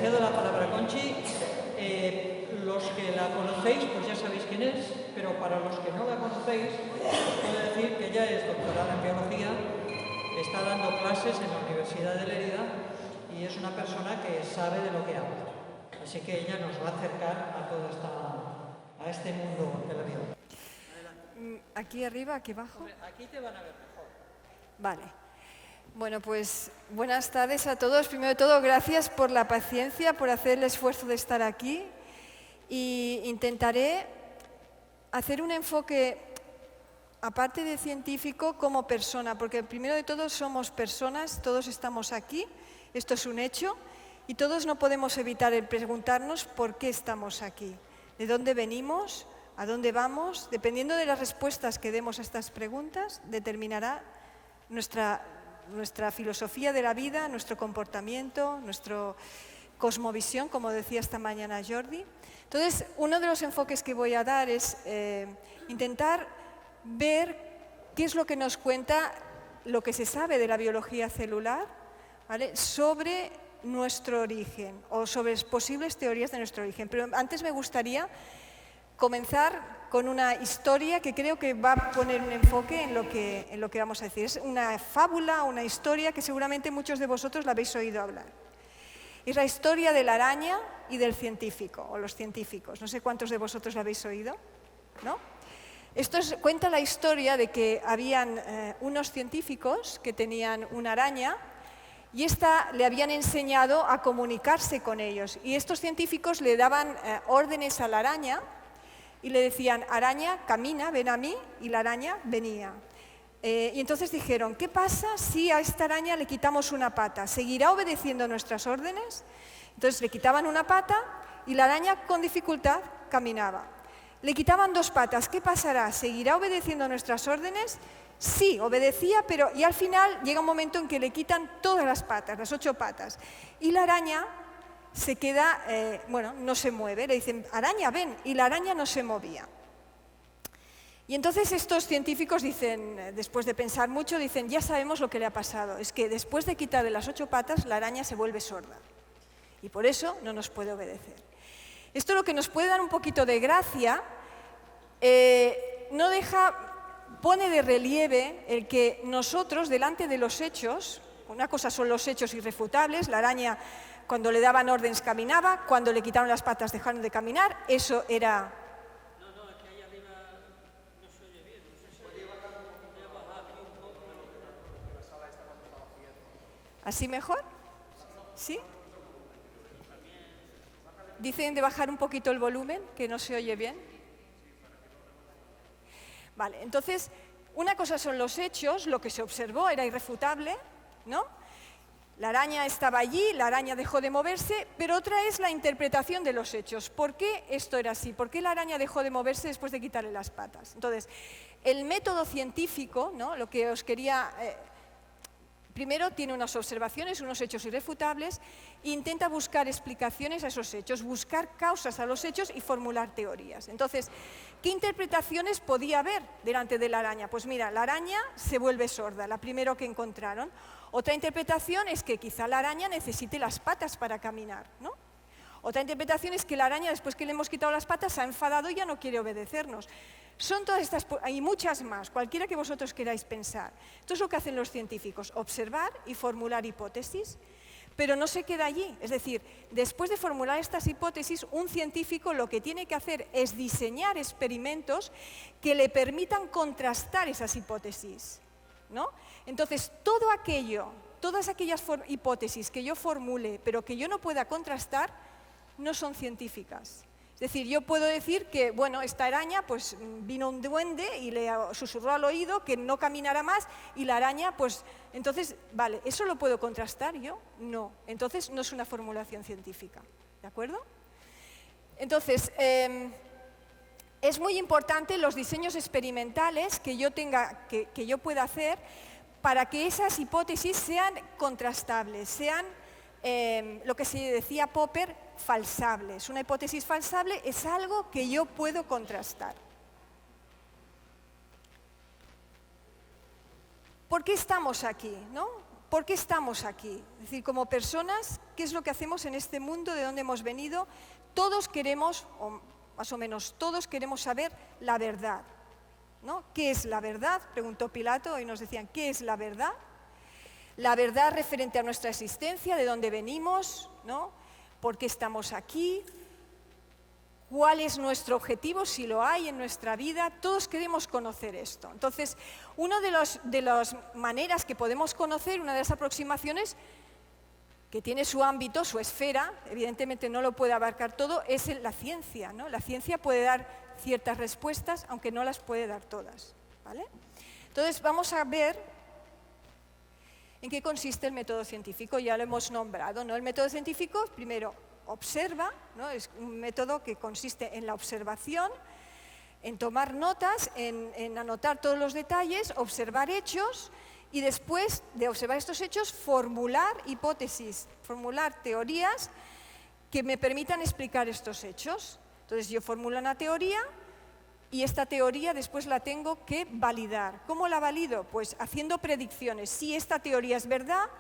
cedo la palabra a Conchi. Los que la conocéis, pues ya sabéis quién es, pero para los que no la conocéis, puedo decir que ella es doctorada en biología, está dando clases en la Universidad de Lérida y es una persona que sabe de lo que habla. Así que ella nos va a acercar a este mundo de la biología. ¿Aquí arriba, aquí abajo? Aquí te van a ver mejor. Vale. Bueno, pues buenas tardes a todos. Primero de todo, gracias por la paciencia, por hacer el esfuerzo de estar aquí. Y intentaré hacer un enfoque, aparte de científico, como persona, porque primero de todo somos personas, todos estamos aquí, esto es un hecho, y todos no podemos evitar el preguntarnos por qué estamos aquí, de dónde venimos, a dónde vamos. Dependiendo de las respuestas que demos a estas preguntas, determinará nuestra filosofía de la vida, nuestro comportamiento, nuestra cosmovisión, como decía esta mañana Jordi. Entonces, uno de los enfoques que voy a dar es intentar ver qué es lo que nos cuenta lo que se sabe de la biología celular, ¿vale?, sobre nuestro origen o sobre posibles teorías de nuestro origen. Pero antes me gustaría comenzar con una historia que creo que va a poner un enfoque en lo que vamos a decir. Es una fábula, una historia que seguramente muchos de vosotros la habéis oído hablar. Es la historia de la araña y del científico, o los científicos. No sé cuántos de vosotros la habéis oído, ¿no? Cuenta la historia de que habían unos científicos que tenían una araña y le habían enseñado a comunicarse con ellos. Y estos científicos le daban órdenes a la araña y le decían: araña, camina, ven a mí, y la araña venía. Y entonces dijeron: ¿qué pasa si a esta araña le quitamos una pata? ¿Seguirá obedeciendo nuestras órdenes? Entonces le quitaban una pata y la araña con dificultad caminaba. Le quitaban dos patas, ¿qué pasará? ¿Seguirá obedeciendo nuestras órdenes? Sí, obedecía, y al final llega un momento en que le quitan todas las patas, las 8 patas. Y la araña se queda, no se mueve. Le dicen: araña, ven, y la araña no se movía. Y entonces estos científicos dicen, después de pensar mucho, dicen: ya sabemos lo que le ha pasado. Es que después de quitarle las 8 patas, la araña se vuelve sorda. Y por eso no nos puede obedecer. Esto lo que nos puede dar un poquito de gracia, pone de relieve el que nosotros, delante de los hechos, una cosa son los hechos irrefutables, la araña cuando le daban órdenes caminaba, cuando le quitaron las patas dejaron de caminar, eso era... ¿Así mejor? ¿Sí? Dicen de bajar un poquito el volumen, que no se oye bien. Vale, entonces, una cosa son los hechos, lo que se observó era irrefutable, ¿no? La araña estaba allí, la araña dejó de moverse, pero otra es la interpretación de los hechos. ¿Por qué esto era así? ¿Por qué la araña dejó de moverse después de quitarle las patas? Entonces, el método científico, ¿no?, lo que os quería... primero tiene unas observaciones, unos hechos irrefutables, e intenta buscar explicaciones a esos hechos, buscar causas a los hechos y formular teorías. Entonces, ¿qué interpretaciones podía haber delante de la araña? Pues mira, la araña se vuelve sorda, la primera que encontraron. Otra interpretación es que quizá la araña necesite las patas para caminar, ¿no? Otra interpretación es que la araña, después que le hemos quitado las patas, se ha enfadado y ya no quiere obedecernos. Son todas estas, hay muchas más, cualquiera que vosotros queráis pensar. Esto es lo que hacen los científicos, observar y formular hipótesis, pero no se queda allí. Es decir, después de formular estas hipótesis, un científico lo que tiene que hacer es diseñar experimentos que le permitan contrastar esas hipótesis, ¿no? Entonces, todas aquellas hipótesis que yo formule, pero que yo no pueda contrastar, no son científicas. Es decir, yo puedo decir que, bueno, esta araña, pues vino un duende y le susurró al oído que no caminara más y la araña, pues, entonces, vale, ¿eso lo puedo contrastar yo? No. Entonces, no es una formulación científica, ¿de acuerdo? Entonces, es muy importante los diseños experimentales que yo pueda hacer para que esas hipótesis sean contrastables, sean lo que se decía Popper, falsables. Una hipótesis falsable es algo que yo puedo contrastar. ¿Por qué estamos aquí, ¿no? ¿por qué estamos aquí? Es decir, como personas, ¿qué es lo que hacemos en este mundo? ¿De dónde hemos venido? Todos queremos, o más o menos todos queremos saber la verdad, ¿no? ¿Qué es la verdad? Preguntó Pilato y nos decían, ¿qué es la verdad? La verdad referente a nuestra existencia, de dónde venimos, ¿no? ¿Por qué estamos aquí? ¿Cuál es nuestro objetivo, si lo hay en nuestra vida? Todos queremos conocer esto. Entonces, una de las maneras que podemos conocer, una de las aproximaciones, que tiene su ámbito, su esfera, evidentemente no lo puede abarcar todo, es la ciencia, ¿no? La ciencia puede dar ciertas respuestas, aunque no las puede dar todas, ¿vale? Entonces, vamos a ver en qué consiste el método científico. Ya lo hemos nombrado, ¿no? El método científico, primero, observa, ¿no? Es un método que consiste en la observación, en tomar notas, en anotar todos los detalles, observar hechos y después de observar estos hechos formular hipótesis, formular teorías que me permitan explicar estos hechos. Entonces yo formulo una teoría y esta teoría después la tengo que validar. ¿Cómo la valido? Pues haciendo predicciones. Si esta teoría es verdad,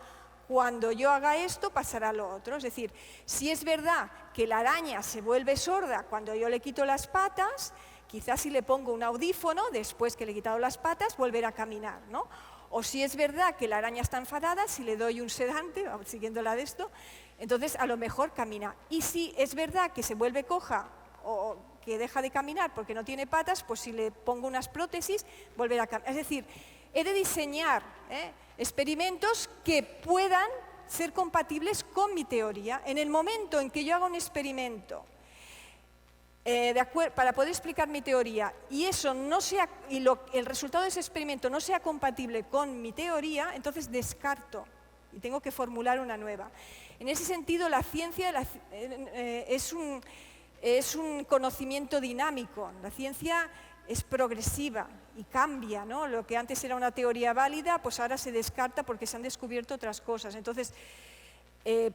cuando yo haga esto pasará lo otro. Es decir, si es verdad que la araña se vuelve sorda cuando yo le quito las patas, quizás si le pongo un audífono, después que le he quitado las patas, volverá a caminar, ¿no? O si es verdad que la araña está enfadada, si le doy un sedante, siguiendo la de esto, entonces a lo mejor camina. Y si es verdad que se vuelve coja o que deja de caminar porque no tiene patas, pues si le pongo unas prótesis, volverá a caminar. Es decir, he de diseñar experimentos que puedan ser compatibles con mi teoría. En el momento en que yo haga un experimento para poder explicar mi teoría y eso no sea, el resultado de ese experimento no sea compatible con mi teoría, entonces descarto y tengo que formular una nueva. En ese sentido, la ciencia es un conocimiento dinámico. La ciencia es progresiva y cambia, ¿no? Lo que antes era una teoría válida, pues ahora se descarta porque se han descubierto otras cosas. Entonces,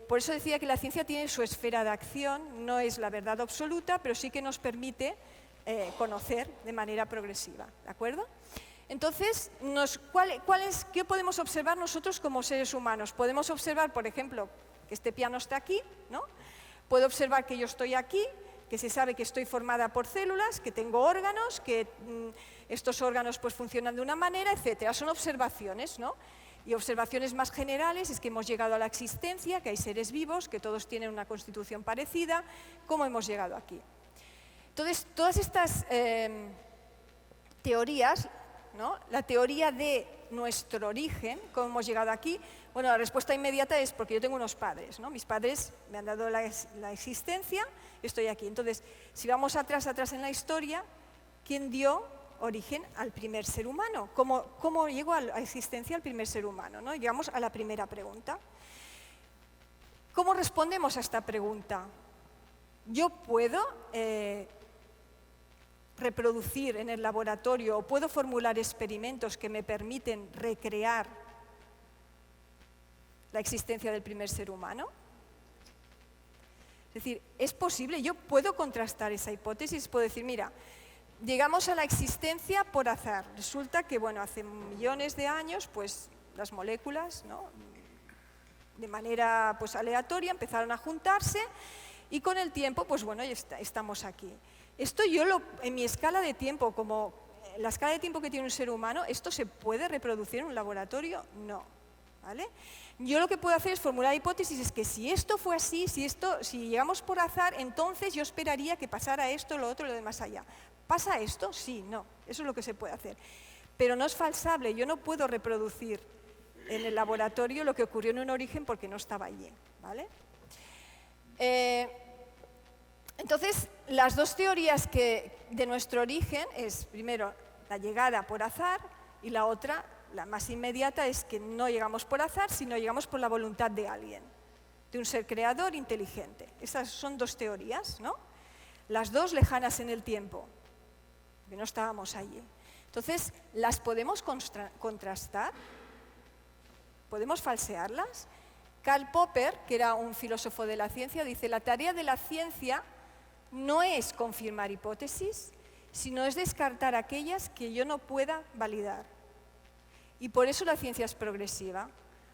por eso decía que la ciencia tiene su esfera de acción, no es la verdad absoluta, pero sí que nos permite conocer de manera progresiva, ¿de acuerdo? Entonces, ¿qué podemos observar nosotros como seres humanos? Podemos observar, por ejemplo, que este piano está aquí, ¿no? Puedo observar que yo estoy aquí, que se sabe que estoy formada por células, que tengo órganos, que estos órganos pues funcionan de una manera, etcétera. Son observaciones, ¿no? Y observaciones más generales es que hemos llegado a la existencia, que hay seres vivos, que todos tienen una constitución parecida, ¿cómo hemos llegado aquí? Entonces, todas estas teorías, ¿no? La teoría de nuestro origen, cómo hemos llegado aquí, bueno, la respuesta inmediata es porque yo tengo unos padres, ¿no? Mis padres me han dado la existencia, estoy aquí. Entonces, si vamos atrás en la historia, ¿quién dio origen al primer ser humano? ¿Cómo llegó a la existencia el primer ser humano, ¿no? Llegamos a la primera pregunta. ¿Cómo respondemos a esta pregunta? Yo puedo reproducir en el laboratorio o puedo formular experimentos que me permiten recrear la existencia del primer ser humano. Es decir, es posible, yo puedo contrastar esa hipótesis, puedo decir, mira, llegamos a la existencia por azar. Resulta que, bueno, hace millones de años, pues las moléculas, ¿no? De manera pues aleatoria empezaron a juntarse y con el tiempo, pues bueno, estamos aquí. Esto en mi escala de tiempo, como la escala de tiempo que tiene un ser humano, ¿esto se puede reproducir en un laboratorio? No, ¿vale? Yo lo que puedo hacer es formular hipótesis, es que si esto fue así, si llegamos por azar, entonces yo esperaría que pasara esto, lo otro, lo de más allá. ¿Pasa esto? Sí, no, eso es lo que se puede hacer. Pero no es falsable, yo no puedo reproducir en el laboratorio lo que ocurrió en un origen porque no estaba allí, ¿vale? Entonces, las dos teorías de nuestro origen es, primero, la llegada por azar y la otra, la más inmediata, es que no llegamos por azar, sino llegamos por la voluntad de alguien, de un ser creador inteligente. Esas son dos teorías, ¿no? Las dos lejanas en el tiempo, que no estábamos allí. Entonces, ¿las podemos contrastar? ¿Podemos falsearlas? Karl Popper, que era un filósofo de la ciencia, dice, la tarea de la ciencia no es confirmar hipótesis, sino es descartar aquellas que yo no pueda validar. Y por eso la ciencia es progresiva,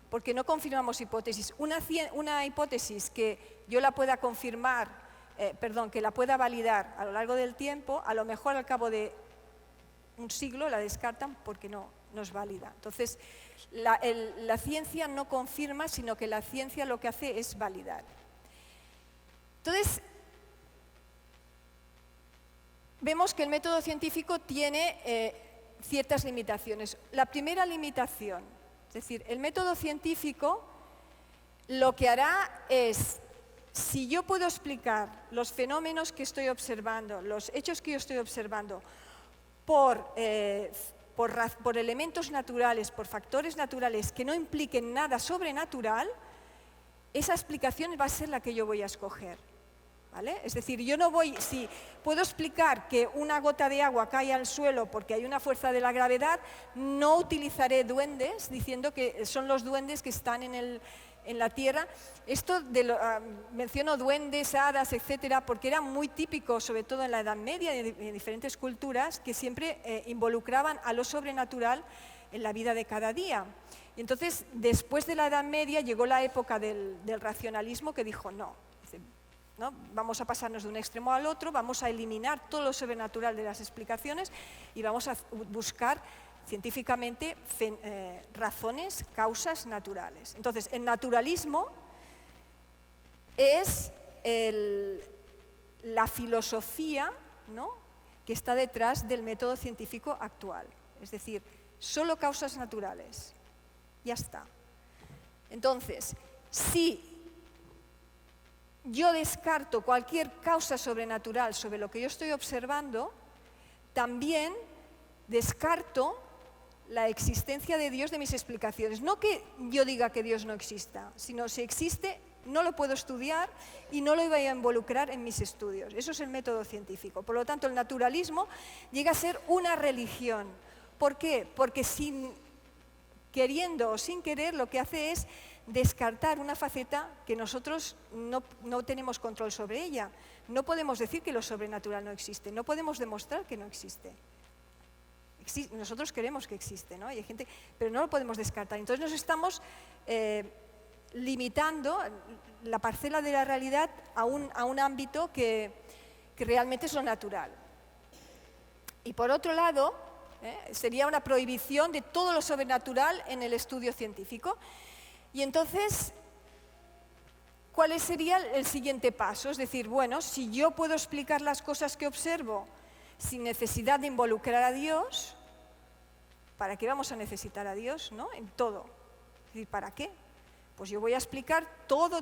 porque no confirmamos hipótesis. Una hipótesis que yo la pueda confirmar, que la pueda validar a lo largo del tiempo, a lo mejor al cabo de un siglo la descartan porque no es válida. Entonces, la ciencia no confirma, sino que la ciencia lo que hace es validar. Entonces, vemos que el método científico tiene ciertas limitaciones. La primera limitación, es decir, el método científico lo que hará es, si yo puedo explicar los fenómenos que estoy observando, los hechos que yo estoy observando, por elementos naturales, por factores naturales que no impliquen nada sobrenatural, esa explicación va a ser la que yo voy a escoger. ¿Vale? Es decir, yo no voy, si puedo explicar que una gota de agua cae al suelo porque hay una fuerza de la gravedad, no utilizaré duendes diciendo que son los duendes que están en la Tierra. Esto menciono duendes, hadas, etcétera, porque era muy típico, sobre todo en la Edad Media y en diferentes culturas, que siempre involucraban a lo sobrenatural en la vida de cada día. Y entonces, después de la Edad Media, llegó la época del racionalismo que dijo no. ¿No? Vamos a pasarnos de un extremo al otro, vamos a eliminar todo lo sobrenatural de las explicaciones y vamos a buscar científicamente razones, causas naturales. Entonces, el naturalismo es la filosofía, ¿no?, que está detrás del método científico actual. Es decir, solo causas naturales. Ya está. Entonces, si yo descarto cualquier causa sobrenatural sobre lo que yo estoy observando, también descarto la existencia de Dios de mis explicaciones. No que yo diga que Dios no exista, sino si existe, no lo puedo estudiar y no lo voy a involucrar en mis estudios. Eso es el método científico. Por lo tanto, el naturalismo llega a ser una religión. ¿Por qué? Porque queriendo o sin querer, lo que hace es descartar una faceta que nosotros no tenemos control sobre ella. No podemos decir que lo sobrenatural no existe, no podemos demostrar que no existe. Nosotros queremos que existe, ¿no? Y hay gente, pero no lo podemos descartar. Entonces nos estamos limitando la parcela de la realidad a un ámbito que realmente es lo natural. Y por otro lado, sería una prohibición de todo lo sobrenatural en el estudio científico. Y entonces, ¿cuál sería el siguiente paso? Es decir, bueno, si yo puedo explicar las cosas que observo sin necesidad de involucrar a Dios, ¿para qué vamos a necesitar a Dios, ¿no? En todo. Es decir, ¿para qué? Pues yo voy a explicar todo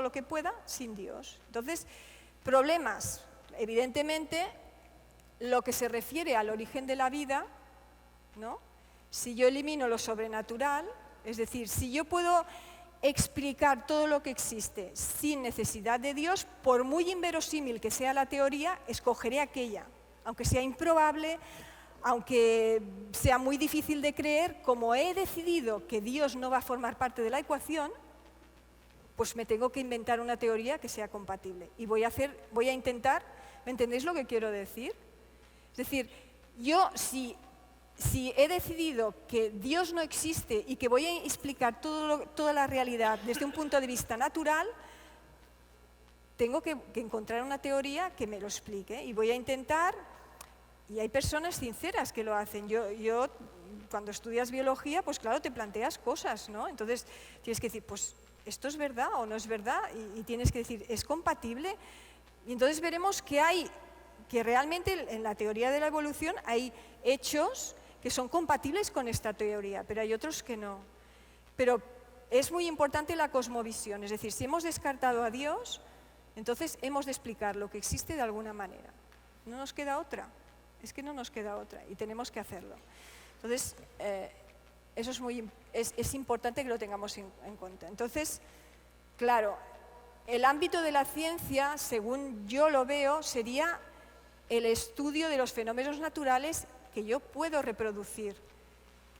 lo que pueda sin Dios. Entonces, problemas, evidentemente, lo que se refiere al origen de la vida, ¿no? Si yo elimino lo sobrenatural, es decir, si yo puedo explicar todo lo que existe sin necesidad de Dios, por muy inverosímil que sea la teoría, escogeré aquella, aunque sea improbable, aunque sea muy difícil de creer. Como he decidido que Dios no va a formar parte de la ecuación, pues me tengo que inventar una teoría que sea compatible. Y voy a intentar, ¿me entendéis lo que quiero decir? Es decir, yo si he decidido que Dios no existe y que voy a explicar toda la realidad desde un punto de vista natural, tengo que encontrar una teoría que me lo explique y voy a intentar, y hay personas sinceras que lo hacen. Yo cuando estudias biología, pues claro, te planteas cosas, ¿no? Entonces tienes que decir, pues esto es verdad o no es verdad, y tienes que decir, ¿es compatible? Y entonces veremos que realmente en la teoría de la evolución hay hechos que son compatibles con esta teoría, pero hay otros que no. Pero es muy importante la cosmovisión, es decir, si hemos descartado a Dios, entonces hemos de explicar lo que existe de alguna manera. No nos queda otra, es que no nos queda otra y tenemos que hacerlo. Entonces, eso es importante que lo tengamos en cuenta. Entonces, claro, el ámbito de la ciencia, según yo lo veo, sería el estudio de los fenómenos naturales que yo puedo reproducir,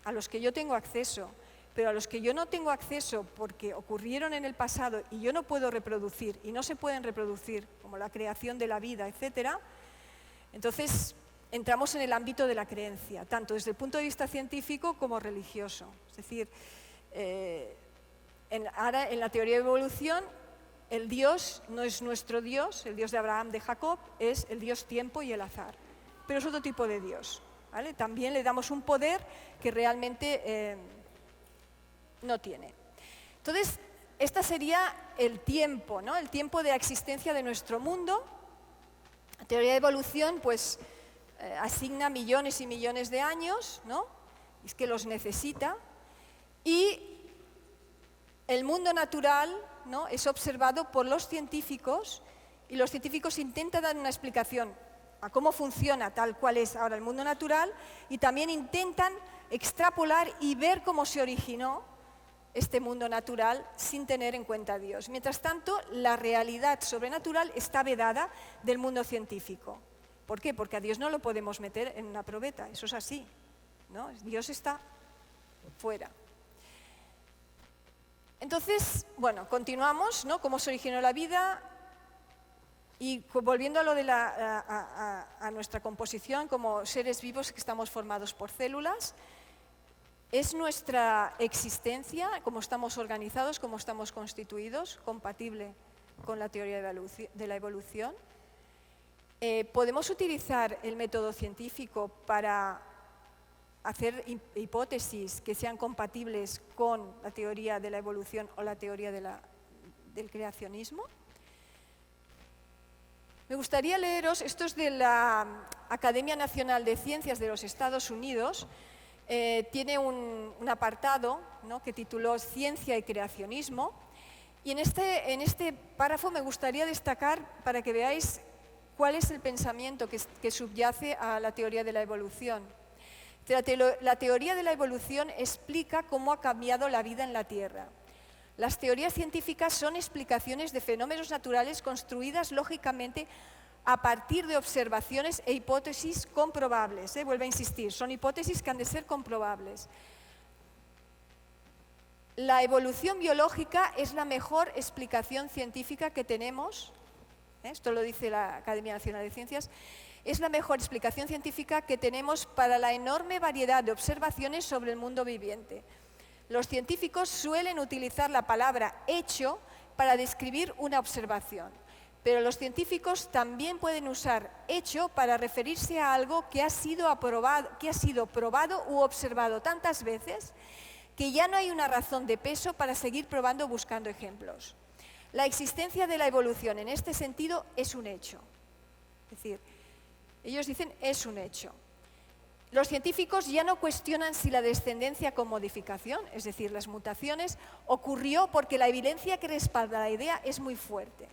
a los que yo tengo acceso, pero a los que yo no tengo acceso porque ocurrieron en el pasado y yo no puedo reproducir y no se pueden reproducir, como la creación de la vida, etcétera. Entonces entramos en el ámbito de la creencia, tanto desde el punto de vista científico como religioso. Es decir, Ahora, en la teoría de evolución, el Dios no es nuestro Dios, el Dios de Abraham, de Jacob, es el Dios tiempo y el azar. Pero es otro tipo de Dios, ¿vale? También le damos un poder que realmente no tiene. Entonces, este sería el tiempo, ¿no? El tiempo de la existencia de nuestro mundo. La teoría de evolución, pues, asigna millones y millones de años, ¿no? Es que los necesita. Y el mundo natural, ¿no?, es observado por los científicos, y los científicos intentan dar una explicación a cómo funciona tal cual es ahora el mundo natural, y también intentan extrapolar y ver cómo se originó este mundo natural sin tener en cuenta a Dios. Mientras tanto, la realidad sobrenatural está vedada del mundo científico. ¿Por qué? Porque a Dios no lo podemos meter en una probeta, eso es así, ¿no? Dios está fuera. Entonces, bueno, continuamos, ¿no? Cómo se originó la vida, y volviendo a lo de a nuestra composición como seres vivos que estamos formados por células. ¿Es nuestra existencia, cómo estamos organizados, cómo estamos constituidos, compatible con la teoría de la evolución? ¿Podemos utilizar el método científico para hacer hipótesis que sean compatibles con la teoría de la evolución o la teoría del creacionismo? Me gustaría leeros, esto es de la Academia Nacional de Ciencias de los Estados Unidos. Tiene un apartado, ¿no?, que tituló Ciencia y Creacionismo, y en este párrafo me gustaría destacar para que veáis cuál es el pensamiento que subyace a la teoría de la evolución. La teoría de la evolución explica cómo ha cambiado la vida en la Tierra. Las teorías científicas son explicaciones de fenómenos naturales construidas lógicamente a partir de observaciones e hipótesis comprobables. Vuelvo a insistir, son hipótesis que han de ser comprobables. La evolución biológica es la mejor explicación científica que tenemos, esto lo dice la Academia Nacional de Ciencias, es la mejor explicación científica que tenemos para la enorme variedad de observaciones sobre el mundo viviente. Los científicos suelen utilizar la palabra hecho para describir una observación, pero los científicos también pueden usar hecho para referirse a algo que ha sido probado u observado tantas veces que ya no hay una razón de peso para seguir probando o buscando ejemplos. La existencia de la evolución en este sentido es un hecho. Es decir, ellos dicen es un hecho. Los científicos ya no cuestionan si la descendencia con modificación, es decir, las mutaciones, ocurrió porque la evidencia que respalda la idea es muy fuerte.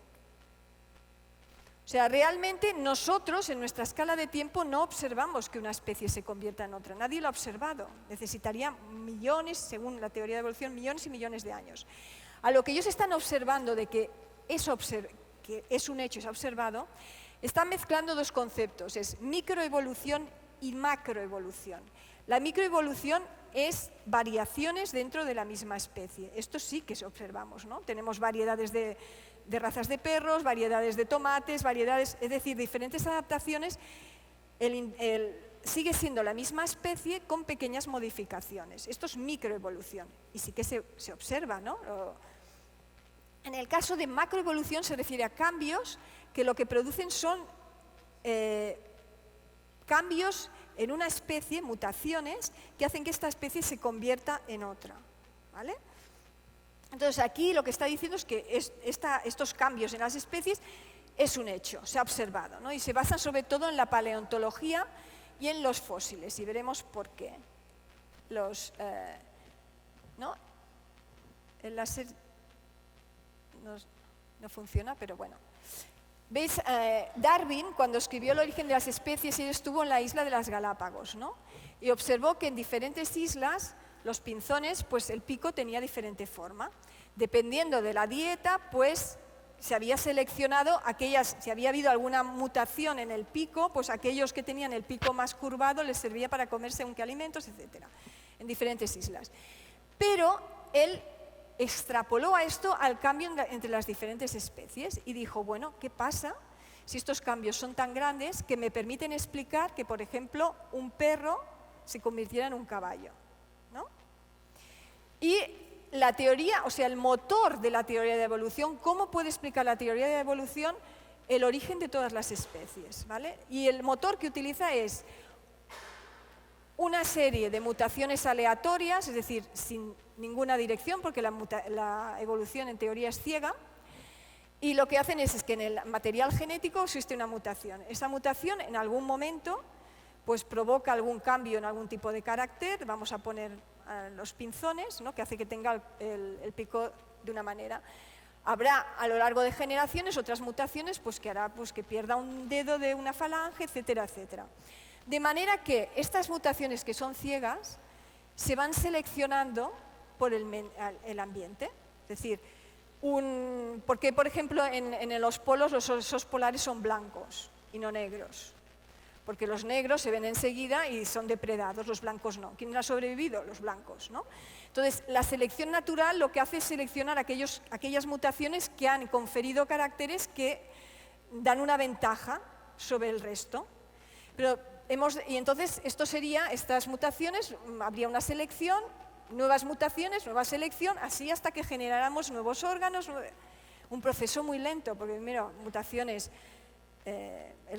O sea, realmente nosotros en nuestra escala de tiempo no observamos que una especie se convierta en otra. Nadie lo ha observado. Necesitaría millones, según la teoría de evolución, millones y millones de años. A lo que ellos están observando de que es un hecho, es observado, están mezclando dos conceptos, es microevolución y macroevolución. La microevolución es variaciones dentro de la misma especie. Esto sí que observamos, ¿no? Tenemos variedades de razas de perros, variedades de tomates, es decir, diferentes adaptaciones. Sigue siendo la misma especie con pequeñas modificaciones. Esto es microevolución y sí que se observa, ¿no? En el caso de macroevolución se refiere a cambios que lo que producen son cambios en una especie, mutaciones, que hacen que esta especie se convierta en otra, ¿vale? Entonces aquí lo que está diciendo es que estos cambios en las especies es un hecho, se ha observado, ¿no? Y se basa sobre todo en la paleontología y en los fósiles, y veremos por qué. ¿No? El láser no funciona, pero bueno. ¿Veis? Darwin, cuando escribió El origen de las especies, él estuvo en la isla de las Galápagos, ¿no? Y observó que en diferentes islas, los pinzones, pues el pico tenía diferente forma. Dependiendo de la dieta, pues se había seleccionado si había habido alguna mutación en el pico, pues aquellos que tenían el pico más curvado les servía para comer según qué alimentos, etc. En diferentes islas. Pero él extrapoló a esto al cambio entre las diferentes especies y dijo, bueno, ¿qué pasa si estos cambios son tan grandes que me permiten explicar que, por ejemplo, un perro se convirtiera en un caballo, ¿no? Y la teoría, o sea, el motor de la teoría de evolución, ¿cómo puede explicar la teoría de evolución el origen de todas las especies? ¿Vale? Y el motor que utiliza es una serie de mutaciones aleatorias, es decir, sin ninguna dirección, porque la evolución en teoría es ciega, y lo que hacen es que en el material genético existe una mutación. Esa mutación en algún momento pues provoca algún cambio en algún tipo de carácter, vamos a poner los pinzones, ¿no?, que hace que tenga el pico de una manera. Habrá a lo largo de generaciones otras mutaciones pues, que hará pues, que pierda un dedo de una falange, etcétera, etcétera. De manera que estas mutaciones que son ciegas se van seleccionando por el ambiente. Es decir, porque por ejemplo en los polos los osos polares son blancos y no negros. Porque los negros se ven enseguida y son depredados, los blancos no. ¿Quién ha sobrevivido? Los blancos, ¿no? Entonces, la selección natural lo que hace es seleccionar aquellas mutaciones que han conferido caracteres que dan una ventaja sobre el resto. Y entonces, estas mutaciones, habría una selección, nuevas mutaciones, nueva selección, así hasta que generáramos nuevos órganos, un proceso muy lento, porque mira, mutaciones, el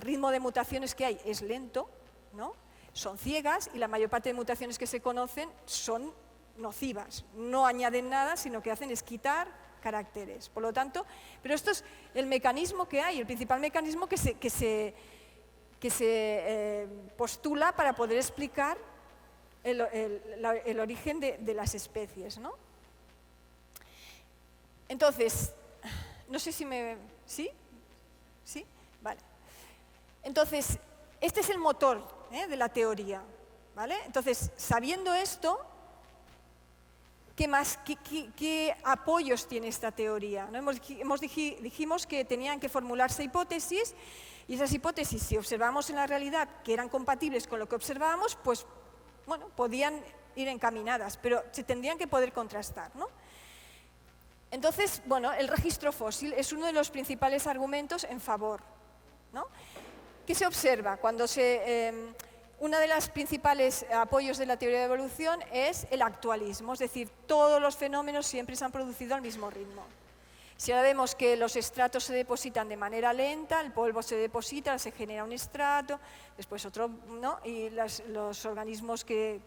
ritmo de mutaciones que hay es lento, ¿no? Son ciegas y la mayor parte de mutaciones que se conocen son nocivas, no añaden nada, sino que hacen es quitar caracteres. Por lo tanto, pero esto es el mecanismo que hay, el principal mecanismo que se postula para poder explicar el origen de las especies, ¿no? Entonces, no sé si me... ¿Sí? ¿Sí? Vale. Entonces, este es el motor de la teoría, ¿vale? Entonces, sabiendo esto, ¿qué apoyos tiene esta teoría? ¿No? Dijimos que tenían que formularse hipótesis, y esas hipótesis, si observamos en la realidad que eran compatibles con lo que observábamos, pues, bueno, podían ir encaminadas, pero se tendrían que poder contrastar, ¿no? Entonces, bueno, el registro fósil es uno de los principales argumentos en favor, ¿no? ¿Qué se observa? Uno de los principales apoyos de la teoría de evolución es el actualismo, es decir, todos los fenómenos siempre se han producido al mismo ritmo. Si ahora vemos que los estratos se depositan de manera lenta, el polvo se deposita, se genera un estrato, después otro, ¿no? Y los organismos que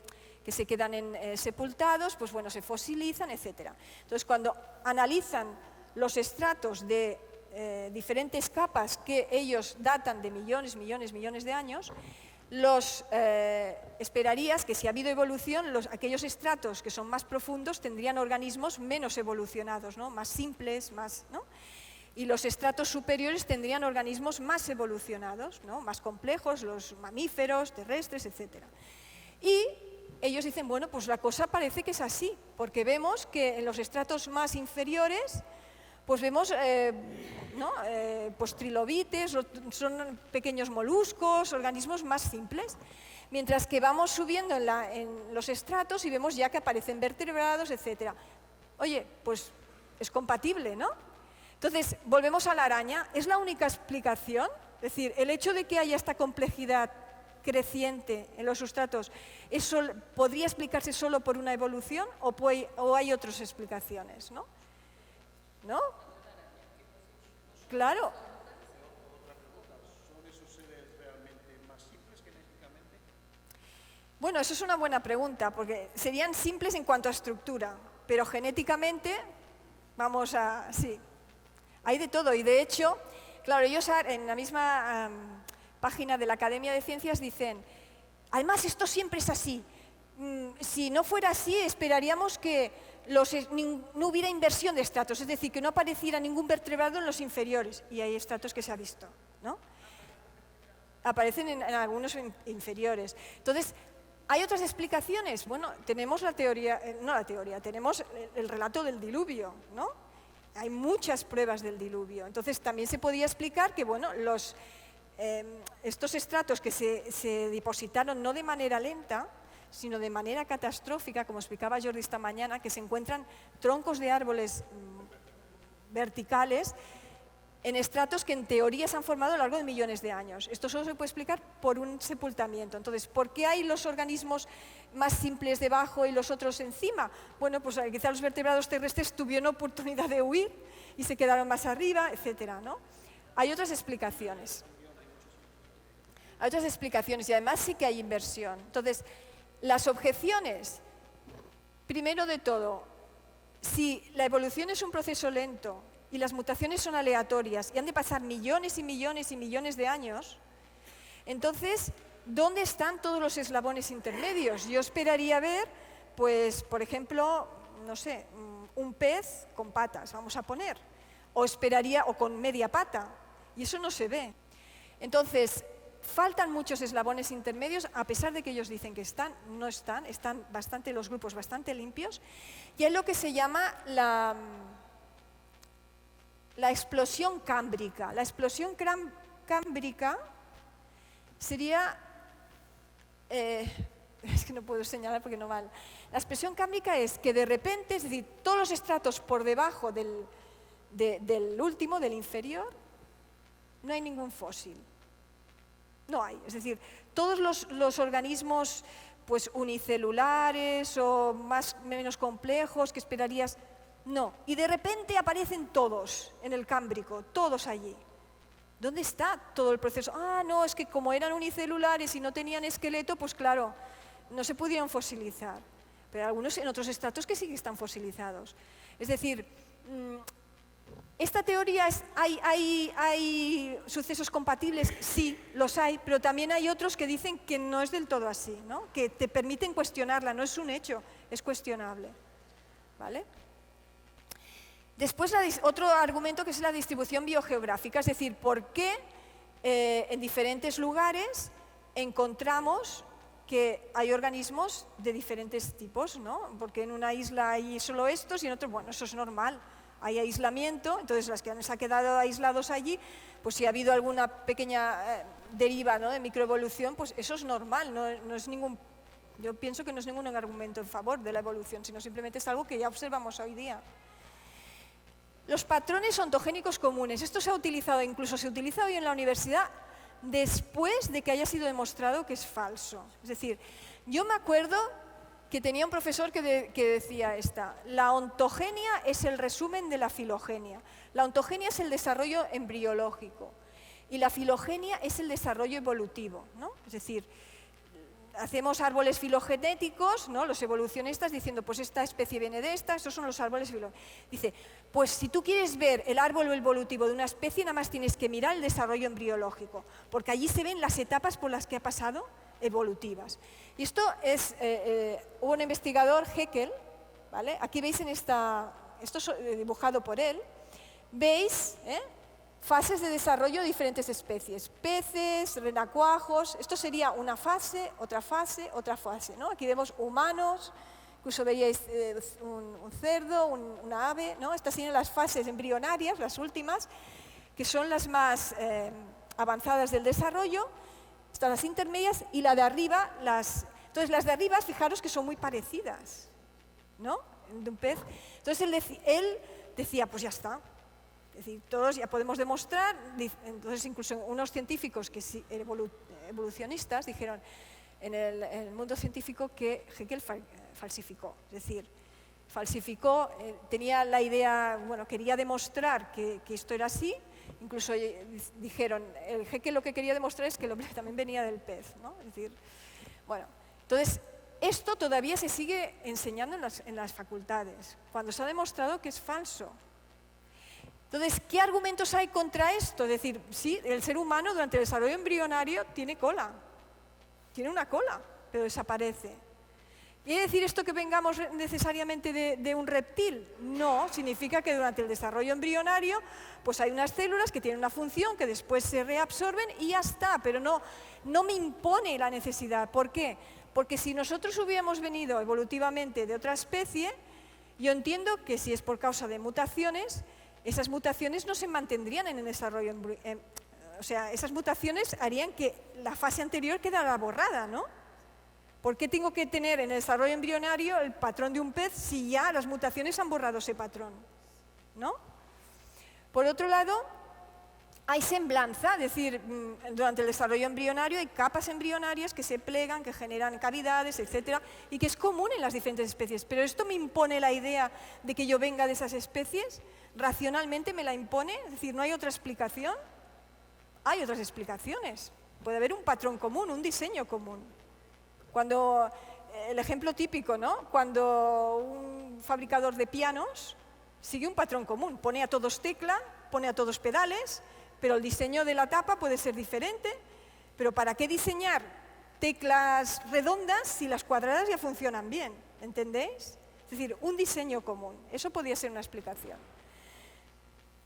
se quedan sepultados, pues bueno, se fosilizan, etc. Entonces, cuando analizan los estratos de diferentes capas que ellos datan de millones de años, esperarías que si ha habido evolución, aquellos estratos que son más profundos tendrían organismos menos evolucionados, ¿no? Más simples, ¿no? Y los estratos superiores tendrían organismos más evolucionados, ¿no? Más complejos, los mamíferos, terrestres, etc. Y ellos dicen, bueno, pues la cosa parece que es así, porque vemos que en los estratos más inferiores pues vemos pues trilobites, son pequeños moluscos, organismos más simples, mientras que vamos subiendo en los estratos y vemos ya que aparecen vertebrados, etc. Oye, pues es compatible, ¿no? Entonces, volvemos a la araña, ¿es la única explicación? Es decir, el hecho de que haya esta complejidad creciente en los sustratos, ¿podría explicarse solo por una evolución o hay otras explicaciones, ¿no? ¿No? Claro. ¿Son esos seres realmente más simples genéticamente? Bueno, eso es una buena pregunta, porque serían simples en cuanto a estructura, pero genéticamente, sí, hay de todo. Y de hecho, claro, ellos en la misma página de la Academia de Ciencias dicen, además esto siempre es así, si no fuera así esperaríamos que no hubiera inversión de estratos, es decir, que no apareciera ningún vertebrado en los inferiores, y hay estratos que se ha visto, ¿no? Aparecen en algunos inferiores. Entonces, ¿hay otras explicaciones? Bueno, tenemos tenemos el relato del diluvio, ¿no? Hay muchas pruebas del diluvio. Entonces, también se podía explicar que, bueno, estos estratos que se depositaron no de manera lenta, sino de manera catastrófica, como explicaba Jordi esta mañana, que se encuentran troncos de árboles verticales en estratos que en teoría se han formado a lo largo de millones de años. Esto solo se puede explicar por un sepultamiento. Entonces, ¿por qué hay los organismos más simples debajo y los otros encima? Bueno, pues quizá los vertebrados terrestres tuvieron oportunidad de huir y se quedaron más arriba, etcétera, ¿no? Hay otras explicaciones. Hay otras explicaciones y además sí que hay inversión. Entonces, las objeciones, primero de todo, si la evolución es un proceso lento y las mutaciones son aleatorias y han de pasar millones y millones y millones de años, entonces, ¿dónde están todos los eslabones intermedios? Yo esperaría ver, pues, por ejemplo, no sé, un pez con patas, vamos a poner, o con media pata, y eso no se ve. Entonces, faltan muchos eslabones intermedios, a pesar de que ellos dicen que no están bastante los grupos bastante limpios, y es lo que se llama la explosión cámbrica. La explosión cámbrica sería, es que no puedo señalar porque no vale. La explosión cámbrica es que de repente, es decir, todos los estratos por debajo del último, del inferior, no hay ningún fósil. No hay, es decir, todos los organismos pues, unicelulares o menos complejos que esperarías, no. Y de repente aparecen todos en el Cámbrico, todos allí. ¿Dónde está todo el proceso? Ah, no, es que como eran unicelulares y no tenían esqueleto, pues claro, no se pudieron fosilizar. Pero algunos en otros estratos que sí que están fosilizados. Es decir, ¿esta teoría hay sucesos compatibles? Sí, los hay, pero también hay otros que dicen que no es del todo así, ¿no? Que te permiten cuestionarla, no es un hecho, es cuestionable. ¿Vale? Después, otro argumento que es la distribución biogeográfica, es decir, ¿por qué en diferentes lugares encontramos que hay organismos de diferentes tipos, ¿no? Porque en una isla hay solo estos y en otro, bueno, eso es normal. Hay aislamiento, entonces las que se han quedado aislados allí, pues si ha habido alguna pequeña deriva, ¿no?, de microevolución, pues eso es normal, no es yo pienso que no es ningún argumento en favor de la evolución, sino simplemente es algo que ya observamos hoy día. Los patrones ontogénicos comunes, esto se ha utilizado, incluso se utiliza hoy en la universidad después de que haya sido demostrado que es falso. Es decir, yo me acuerdo que tenía un profesor que decía la ontogenia es el resumen de la filogenia. La ontogenia es el desarrollo embriológico y la filogenia es el desarrollo evolutivo, ¿no? Es decir, hacemos árboles filogenéticos, ¿no?, los evolucionistas diciendo, pues esta especie viene de esta, estos son los árboles filogenéticos. Dice, pues si tú quieres ver el árbol evolutivo de una especie, nada más tienes que mirar el desarrollo embriológico, porque allí se ven las etapas por las que ha pasado evolutivas. Y esto es, hubo un investigador, Haeckel, ¿vale? Aquí veis esto es dibujado por él, veis fases de desarrollo de diferentes especies, peces, renacuajos, esto sería una fase, otra fase, otra fase, ¿no? Aquí vemos humanos, incluso veíais un cerdo, una ave, ¿no? Estas tienen las fases embrionarias, las últimas, que son las más avanzadas del desarrollo, están las intermedias y la de arriba, entonces las de arriba, fijaros que son muy parecidas, ¿no?, de un pez. Entonces él decía, pues ya está. Es decir, todos ya podemos demostrar, entonces incluso unos científicos evolucionistas dijeron en el mundo científico que Haeckel falsificó, es decir, falsificó, tenía la idea, bueno, quería demostrar que esto era así, incluso dijeron, el Haeckel lo que quería demostrar es que el hombre también venía del pez, ¿no? Es decir, bueno, entonces esto todavía se sigue enseñando en las facultades, cuando se ha demostrado que es falso. Entonces, ¿qué argumentos hay contra esto? Es decir, sí, el ser humano durante el desarrollo embrionario tiene cola, tiene una cola, pero desaparece. ¿Quiere decir esto que vengamos necesariamente de un reptil? No, significa que durante el desarrollo embrionario pues hay unas células que tienen una función que después se reabsorben y ya está, pero no me impone la necesidad. ¿Por qué? Porque si nosotros hubiéramos venido evolutivamente de otra especie, yo entiendo que si es por causa de mutaciones, esas mutaciones no se mantendrían en el desarrollo, o sea, esas mutaciones harían que la fase anterior quedara borrada, ¿no? ¿Por qué tengo que tener en el desarrollo embrionario el patrón de un pez si ya las mutaciones han borrado ese patrón? ¿No? Por otro lado, hay semblanza, es decir, durante el desarrollo embrionario hay capas embrionarias que se plegan, que generan cavidades, etcétera, y que es común en las diferentes especies. Pero esto me impone la idea de que yo venga de esas especies, racionalmente me la impone, es decir, no hay otra explicación. Hay otras explicaciones. Puede haber un patrón común, un diseño común. Cuando, el ejemplo típico, ¿no? Cuando un fabricador de pianos sigue un patrón común, pone a todos tecla, pone a todos pedales, pero el diseño de la tapa puede ser diferente. Pero ¿para qué diseñar teclas redondas si las cuadradas ya funcionan bien? ¿Entendéis? Es decir, un diseño común. Eso podría ser una explicación.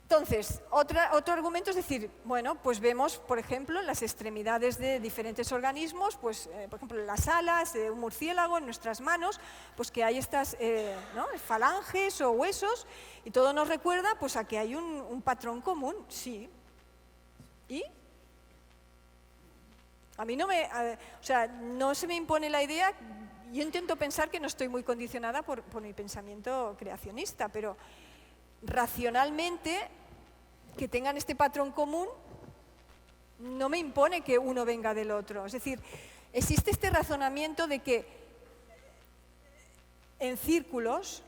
Entonces, otro argumento es decir, bueno, pues vemos, por ejemplo, en las extremidades de diferentes organismos, pues, por ejemplo, en las alas de un murciélago, en nuestras manos, pues que hay estas ¿no? falanges o huesos, y todo nos recuerda pues, a que hay un patrón común, sí. ¿Y? A mí no se me impone la idea. Yo intento pensar que no estoy muy condicionada por mi pensamiento creacionista, pero racionalmente, que tengan este patrón común no me impone que uno venga del otro. Es decir, existe este razonamiento de que en círculos,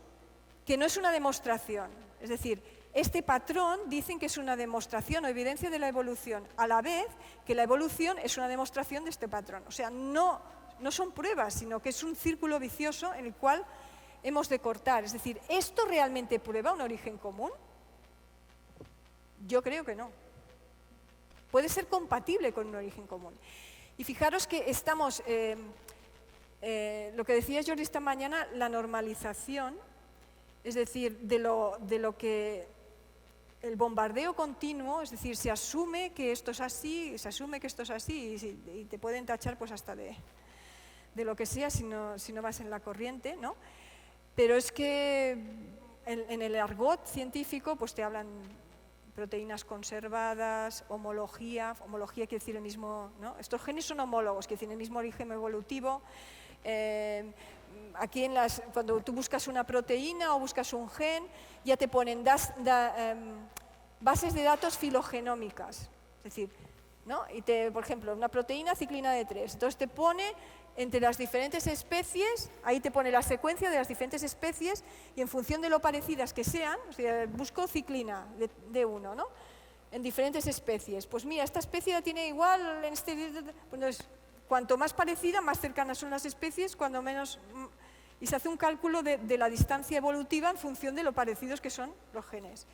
que no es una demostración. Es decir, este patrón dicen que es una demostración o evidencia de la evolución, a la vez que la evolución es una demostración de este patrón. O sea, no son pruebas, sino que es un círculo vicioso en el cual hemos de cortar. Es decir, ¿esto realmente prueba un origen común? Yo creo que no. Puede ser compatible con un origen común. Y fijaros que estamos, lo que decía Jordi esta mañana, la normalización, es decir, de lo que el bombardeo continuo, es decir, se asume que esto es así, se asume que esto es así, y te pueden tachar pues hasta de lo que sea si no vas en la corriente, ¿no? Pero es que en el argot científico pues te hablan proteínas conservadas, homología quiere decir el mismo, ¿no? Estos genes son homólogos, quiere decir el mismo origen evolutivo. Aquí cuando tú buscas una proteína o buscas un gen, ya te ponen bases de datos filogenómicas, es decir, ¿no? Y por ejemplo, una proteína ciclina D3, entonces te pone entre las diferentes especies, ahí te pone la secuencia de las diferentes especies y en función de lo parecidas que sean, o sea, busco ciclina D1, ¿no? En diferentes especies. Pues mira, esta especie la tiene igual, entonces, cuanto más parecida, más cercanas son las especies, cuando menos. Y se hace un cálculo de la distancia evolutiva en función de lo parecidos que son los genes.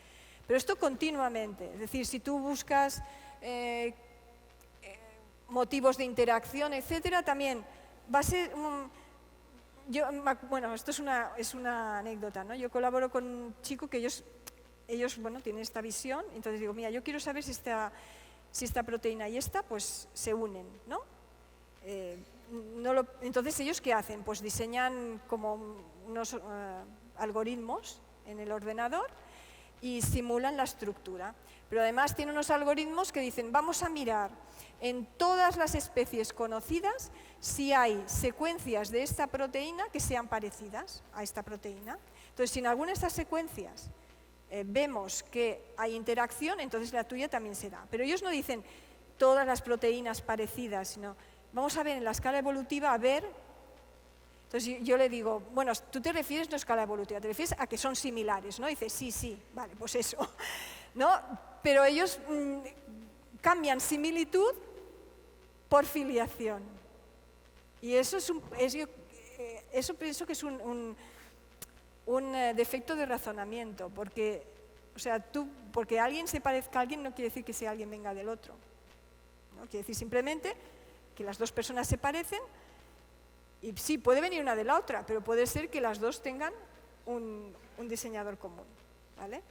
Pero esto continuamente, es decir, si tú buscas motivos de interacción, etcétera, también va a ser bueno, esto es una anécdota, ¿no? Yo colaboro con un chico que ellos bueno, tienen esta visión, entonces digo, mira, yo quiero saber si esta proteína y esta pues se unen, ¿no? Entonces, ¿ellos qué hacen? Pues diseñan como unos algoritmos en el ordenador y simulan la estructura. Pero además tienen unos algoritmos que dicen, vamos a mirar en todas las especies conocidas si hay secuencias de esta proteína que sean parecidas a esta proteína. Entonces, si en alguna de estas secuencias vemos que hay interacción, entonces la tuya también será. Pero ellos no dicen todas las proteínas parecidas, sino vamos a ver en la escala evolutiva, a ver. Entonces yo le digo, bueno, tú te refieres no a escala evolutiva, te refieres a que son similares, ¿no? Y dice, sí, vale, pues eso, ¿no? Pero ellos cambian similitud por filiación. Y eso eso pienso que es un defecto de razonamiento, porque, o sea, porque alguien se parezca a alguien no quiere decir que sea alguien venga del otro, ¿no? Quiere decir simplemente que las dos personas se parecen y sí, puede venir una de la otra, pero puede ser que las dos tengan un diseñador común, ¿vale? El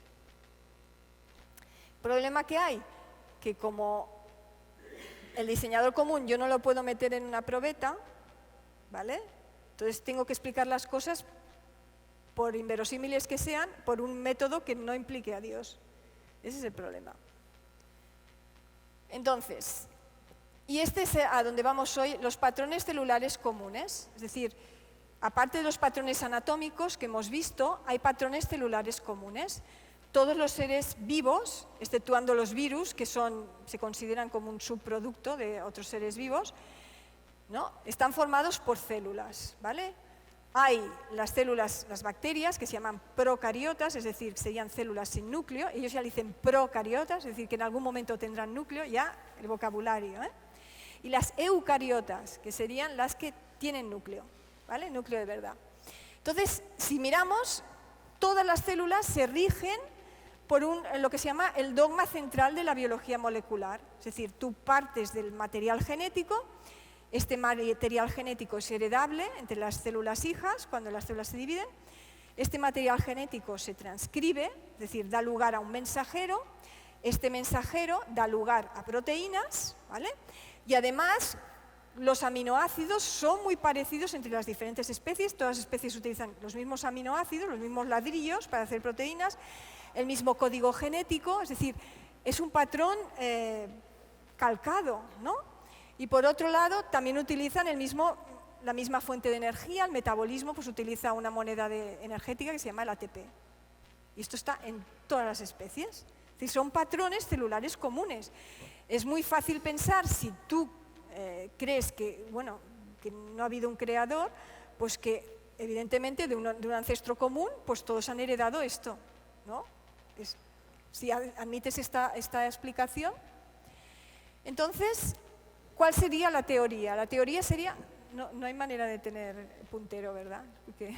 problema que hay, que como el diseñador común yo no lo puedo meter en una probeta, ¿vale? Entonces tengo que explicar las cosas, por inverosímiles que sean, por un método que no implique a Dios. Ese es el problema. Entonces, y este es a donde vamos hoy, los patrones celulares comunes. Es decir, aparte de los patrones anatómicos que hemos visto, hay patrones celulares comunes. todos los seres vivos, exceptuando los virus, que se consideran como un subproducto de otros seres vivos, ¿no? Están formados por células, ¿vale? Hay las células, las bacterias, que se llaman procariotas, es decir, serían células sin núcleo. Ellos ya le dicen procariotas, es decir, que en algún momento tendrán núcleo, ya el vocabulario, ¿eh? Y las eucariotas, que serían las que tienen núcleo, ¿vale? Núcleo de verdad. Entonces, si miramos, todas las células se rigen por lo que se llama el dogma central de la biología molecular. Es decir, tú partes del material genético. Este material genético es heredable entre las células hijas, cuando las células se dividen. Este material genético se transcribe, es decir, da lugar a un mensajero. Este mensajero da lugar a proteínas, ¿vale? Y además, los aminoácidos son muy parecidos entre las diferentes especies. Todas las especies utilizan los mismos aminoácidos, los mismos ladrillos para hacer proteínas, el mismo código genético, es decir, es un patrón calcado, ¿no? Y por otro lado, también utilizan la misma fuente de energía. El metabolismo pues utiliza una moneda energética que se llama el ATP. Y esto está en todas las especies. Es decir, son patrones celulares comunes. Es muy fácil pensar, si tú crees que, bueno, que no ha habido un creador, pues que evidentemente de un ancestro común, pues todos han heredado esto, ¿no? Si admites esta explicación, entonces, ¿cuál sería la teoría? La teoría sería, no hay manera de tener puntero, ¿verdad? Porque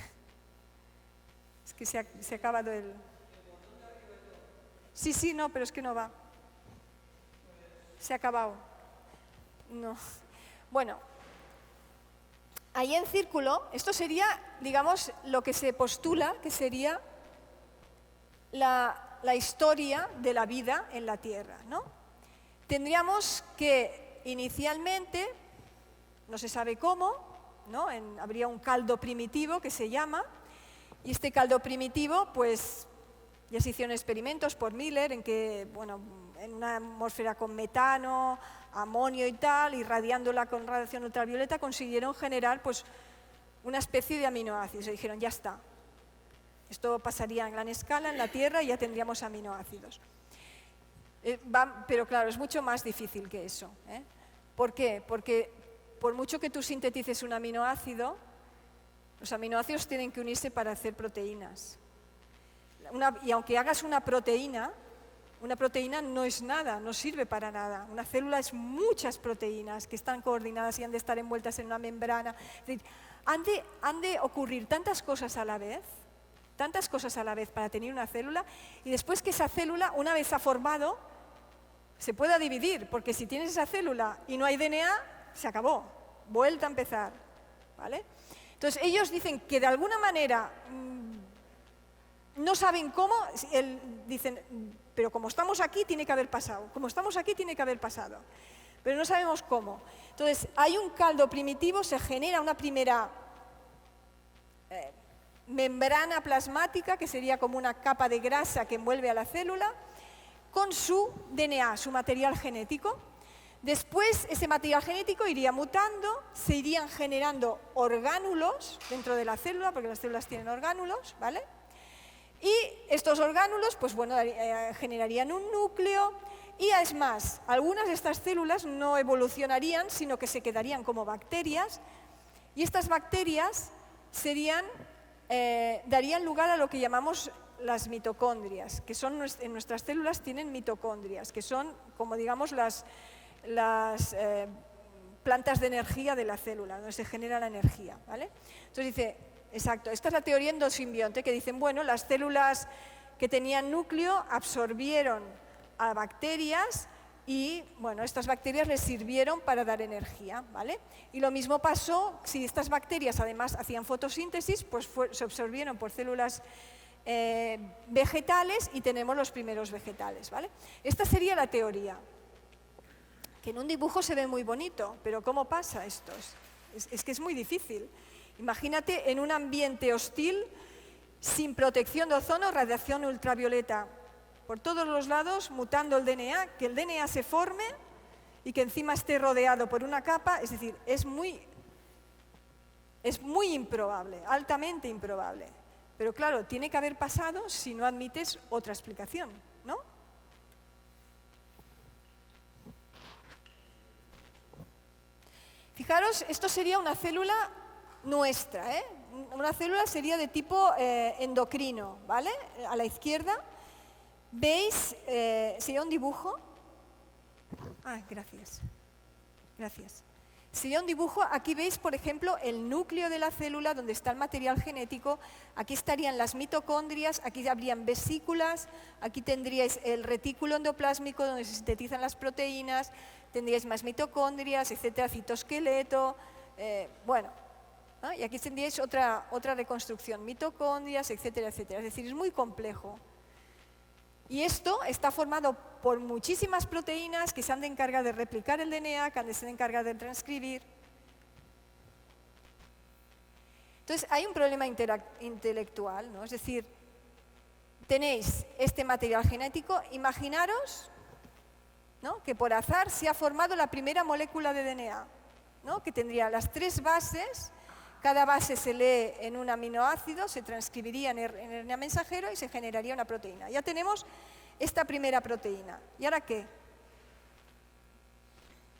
es que se ha acabado el... Sí, no, pero es que no va. Se ha acabado. No. Bueno, ahí en círculo, esto sería, digamos, lo que se postula que sería la historia de la vida en la Tierra, ¿no? Tendríamos que, inicialmente, no se sabe cómo, ¿no? Habría un caldo primitivo que se llama, y este caldo primitivo, pues, ya se hicieron experimentos por Miller en que, bueno, en una atmósfera con metano, amonio y tal, irradiándola con radiación ultravioleta, consiguieron generar, pues, una especie de aminoácidos. Y dijeron, ya está. Esto pasaría en gran escala en la Tierra y ya tendríamos aminoácidos. Pero claro, es mucho más difícil que eso, ¿eh? ¿Por qué? Porque por mucho que tú sintetices un aminoácido, los aminoácidos tienen que unirse para hacer proteínas. Y aunque hagas una proteína no es nada, no sirve para nada. Una célula es muchas proteínas que están coordinadas y han de estar envueltas en una membrana. Es decir, han de ocurrir tantas cosas a la vez para tener una célula, y después que esa célula, una vez ha formado, se pueda dividir, porque si tienes esa célula y no hay DNA, se acabó, vuelta a empezar, ¿vale? Entonces ellos dicen que de alguna manera no saben cómo, dicen, pero como estamos aquí tiene que haber pasado, pero no sabemos cómo. Entonces hay un caldo primitivo, se genera una primera membrana plasmática, que sería como una capa de grasa que envuelve a la célula, con su DNA, su material genético. Después ese material genético iría mutando, se irían generando orgánulos dentro de la célula, porque las células tienen orgánulos, ¿vale? Y estos orgánulos, pues bueno, generarían un núcleo, y es más, algunas de estas células no evolucionarían, sino que se quedarían como bacterias, y estas bacterias darían lugar a lo que llamamos las mitocondrias, que son, en nuestras células tienen mitocondrias, que son, como digamos, las plantas de energía de la célula, donde se genera la energía, ¿vale? Entonces dice, exacto, esta es la teoría endosimbionte, que dicen, bueno, las células que tenían núcleo absorbieron a bacterias y, bueno, estas bacterias les sirvieron para dar energía, ¿vale? Y lo mismo pasó, si estas bacterias además hacían fotosíntesis, pues se absorbieron por células vegetales y tenemos los primeros vegetales, ¿vale? Esta sería la teoría, que en un dibujo se ve muy bonito, pero ¿cómo pasa esto? Es que es muy difícil. Imagínate en un ambiente hostil, sin protección de ozono, radiación ultravioleta por todos los lados, mutando el DNA, que el DNA se forme y que encima esté rodeado por una capa, es decir, es muy improbable, altamente improbable. Pero claro, tiene que haber pasado si no admites otra explicación, ¿no? Fijaros, esto sería una célula nuestra, ¿eh? Una célula sería de tipo endocrino, ¿vale? A la izquierda, ¿veis? Sería un dibujo. Ah, gracias. Gracias. Sería un dibujo, aquí veis, por ejemplo, el núcleo de la célula donde está el material genético, aquí estarían las mitocondrias, aquí habrían vesículas, aquí tendríais el retículo endoplásmico donde se sintetizan las proteínas, tendríais más mitocondrias, etcétera, citoesqueleto, bueno, ¿no? Y aquí tendríais otra reconstrucción, mitocondrias, etcétera, etcétera, es decir, es muy complejo. Y esto está formado por muchísimas proteínas que se han de encargar de replicar el DNA, que han de se encargar de transcribir. Entonces, hay un problema intelectual, ¿no? Es decir, tenéis este material genético, imaginaros, ¿no?, que por azar se ha formado la primera molécula de DNA, ¿no?, que tendría las 3 bases, cada base se lee en un aminoácido, se transcribiría en RNA mensajero y se generaría una proteína. Ya tenemos esta primera proteína. ¿Y ahora qué?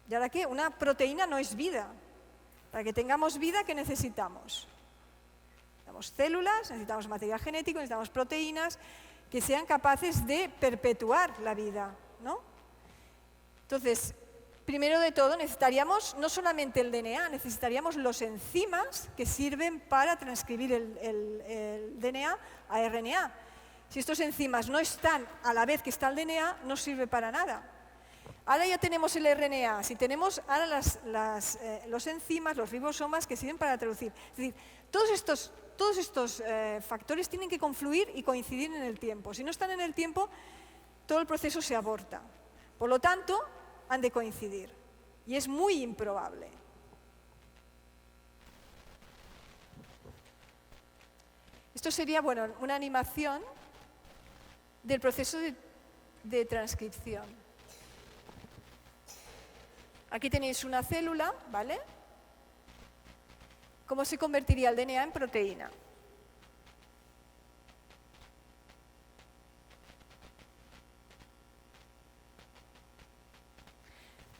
¿Y ahora qué? Una proteína no es vida. Para que tengamos vida, ¿qué necesitamos? Necesitamos células, necesitamos material genético, necesitamos proteínas que sean capaces de perpetuar la vida, ¿no? Entonces, primero de todo, necesitaríamos no solamente el DNA, necesitaríamos los enzimas que sirven para transcribir el DNA a RNA. Si estos enzimas no están a la vez que está el DNA, no sirve para nada. Ahora ya tenemos el RNA, si tenemos ahora los enzimas, los ribosomas que sirven para traducir. Es decir, todos estos factores tienen que confluir y coincidir en el tiempo. Si no están en el tiempo, todo el proceso se aborta. Por lo tanto, han de coincidir. Y es muy improbable. Esto sería, bueno, una animación del proceso de transcripción. Aquí tenéis una célula, ¿vale? ¿Cómo se convertiría el DNA en proteína?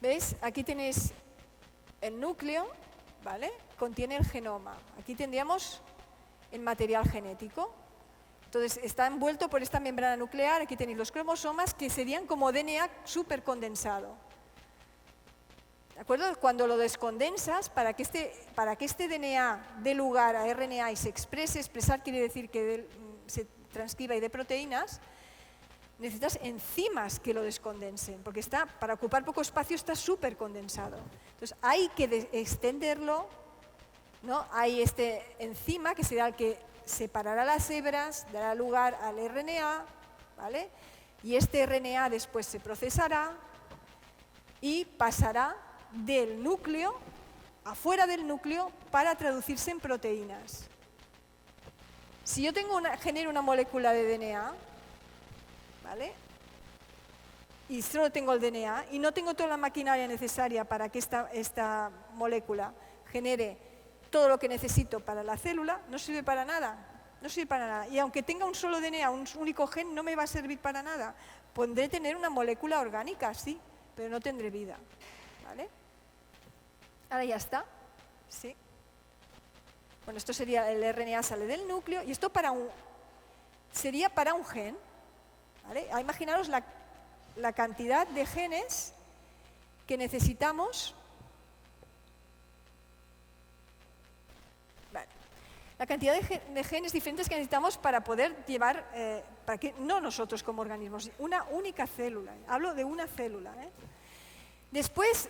¿Veis? Aquí tenéis el núcleo, ¿vale? Contiene el genoma. Aquí tendríamos el material genético. Entonces, está envuelto por esta membrana nuclear. Aquí tenéis los cromosomas que serían como DNA supercondensado. ¿De acuerdo? Cuando lo descondensas, para que este DNA dé lugar a RNA y se exprese, expresar quiere decir que se transcriba y dé proteínas, necesitas enzimas que lo descondensen, porque para ocupar poco espacio está súper condensado. Entonces hay que extenderlo, ¿no? Hay este enzima que será el que separará las hebras, dará lugar al RNA, ¿vale? Y este RNA después se procesará y pasará del núcleo, afuera del núcleo, para traducirse en proteínas. Si yo genero una molécula de DNA, ¿vale? Y solo tengo el DNA y no tengo toda la maquinaria necesaria para que esta molécula genere todo lo que necesito para la célula, no sirve para nada. No sirve para nada. Y aunque tenga un solo DNA, un único gen, no me va a servir para nada. Podré tener una molécula orgánica, sí, pero no tendré vida. ¿Vale? Ahora ya está. Sí. Bueno, esto sería el RNA sale del núcleo y esto sería para un gen. ¿Vale? Imaginaros la cantidad de genes que necesitamos. Vale. La cantidad de genes diferentes que necesitamos para poder llevar, no nosotros como organismos, una única célula. Hablo de una célula. Después,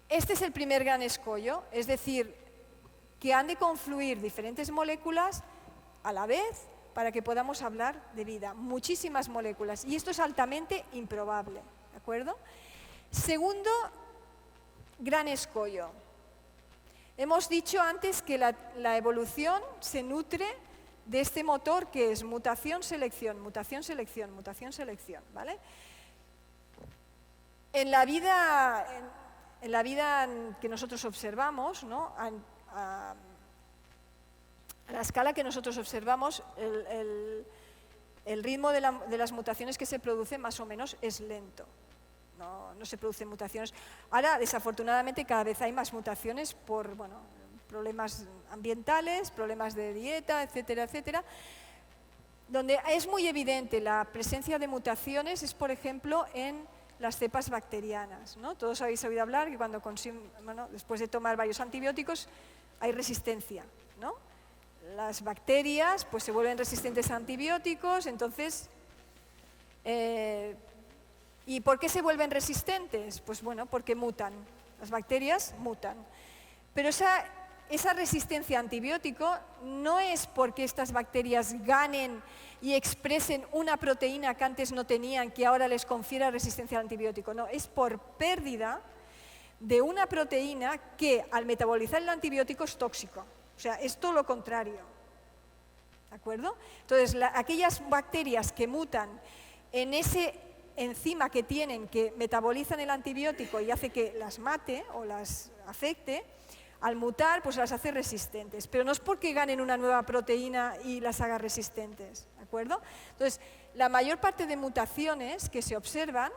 este es el primer gran escollo, es decir, que han de confluir diferentes moléculas a la vez para que podamos hablar de vida. Muchísimas moléculas. Y esto es altamente improbable. ¿De acuerdo? Segundo gran escollo. Hemos dicho antes que la evolución se nutre de este motor que es mutación-selección, mutación-selección, mutación-selección. ¿Vale? En la vida que nosotros observamos, ¿no? A a la escala que nosotros observamos, el ritmo de las mutaciones que se producen más o menos es lento. No se producen mutaciones. Ahora, desafortunadamente, cada vez hay más mutaciones por problemas ambientales, problemas de dieta, etcétera, etcétera. Donde es muy evidente la presencia de mutaciones es, por ejemplo, en las cepas bacterianas, ¿no? Todos habéis oído hablar que cuando después de tomar varios antibióticos hay resistencia, ¿no? Las bacterias pues, se vuelven resistentes a antibióticos, entonces... ¿y por qué se vuelven resistentes? Pues bueno, porque mutan. Las bacterias mutan. Pero esa resistencia a antibiótico no es porque estas bacterias ganen y expresen una proteína que antes no tenían, que ahora les confiera resistencia al antibiótico. No, es por pérdida de una proteína que al metabolizar el antibiótico es tóxico. O sea, es todo lo contrario. ¿De acuerdo? Entonces, aquellas bacterias que mutan en ese enzima que tienen, que metabolizan el antibiótico y hace que las mate o las afecte, al mutar pues las hace resistentes, pero no es porque ganen una nueva proteína y las haga resistentes, ¿de acuerdo? Entonces, la mayor parte de mutaciones que se observan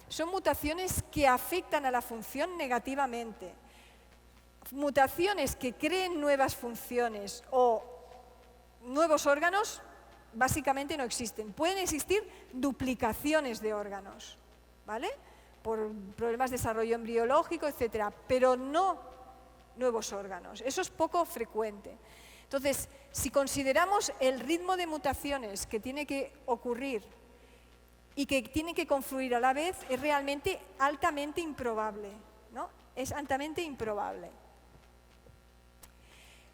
son mutaciones que afectan a la función negativamente. Mutaciones que creen nuevas funciones o nuevos órganos básicamente no existen. Pueden existir duplicaciones de órganos, ¿vale? Por problemas de desarrollo embriológico, etcétera, pero no nuevos órganos. Eso es poco frecuente. Entonces, si consideramos el ritmo de mutaciones que tiene que ocurrir y que tienen que confluir a la vez, es realmente altamente improbable, ¿no? Es altamente improbable.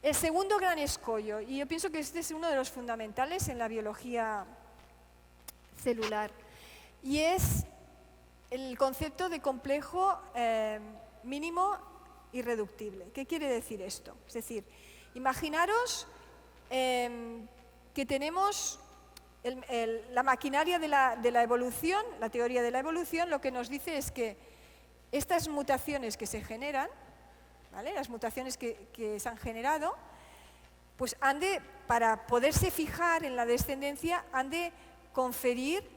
El segundo gran escollo, y yo pienso que este es uno de los fundamentales en la biología celular, y es el concepto de complejo mínimo irreductible. ¿Qué quiere decir esto? Es decir, imaginaros que tenemos la maquinaria de la evolución, la teoría de la evolución, lo que nos dice es que estas mutaciones que se generan, ¿vale? Las mutaciones que se han generado, pues para poderse fijar en la descendencia, han de conferir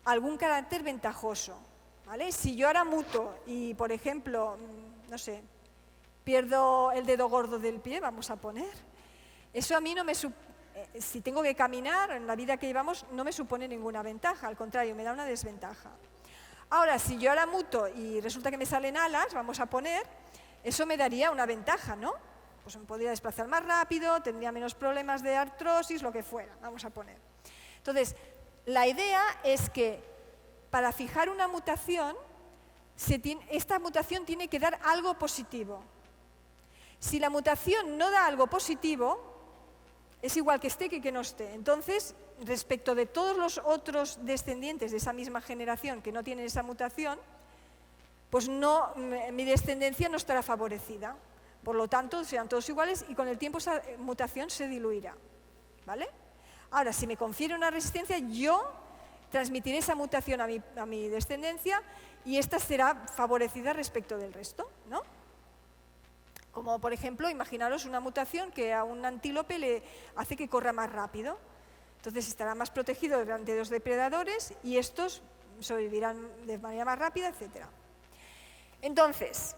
algún carácter ventajoso, ¿vale? Si yo ahora muto y, por ejemplo, no sé, pierdo el dedo gordo del pie, vamos a poner, eso a mí no me si tengo que caminar en la vida que llevamos, no me supone ninguna ventaja, al contrario, me da una desventaja. Ahora, si yo ahora muto y resulta que me salen alas, vamos a poner, eso me daría una ventaja, ¿no? Pues me podría desplazar más rápido, tendría menos problemas de artrosis, lo que fuera, vamos a poner. Entonces, la idea es que para fijar una mutación, esta mutación tiene que dar algo positivo. Si la mutación no da algo positivo, es igual que esté que no esté. Entonces, respecto de todos los otros descendientes de esa misma generación que no tienen esa mutación, pues mi descendencia no estará favorecida. Por lo tanto, serán todos iguales y con el tiempo esa mutación se diluirá, ¿vale? Ahora, si me confiere una resistencia, yo transmitiré esa mutación a mi descendencia y esta será favorecida respecto del resto, ¿no? Como, por ejemplo, imaginaros una mutación que a un antílope le hace que corra más rápido. Entonces estará más protegido ante los depredadores y estos sobrevivirán de manera más rápida, etc. Entonces,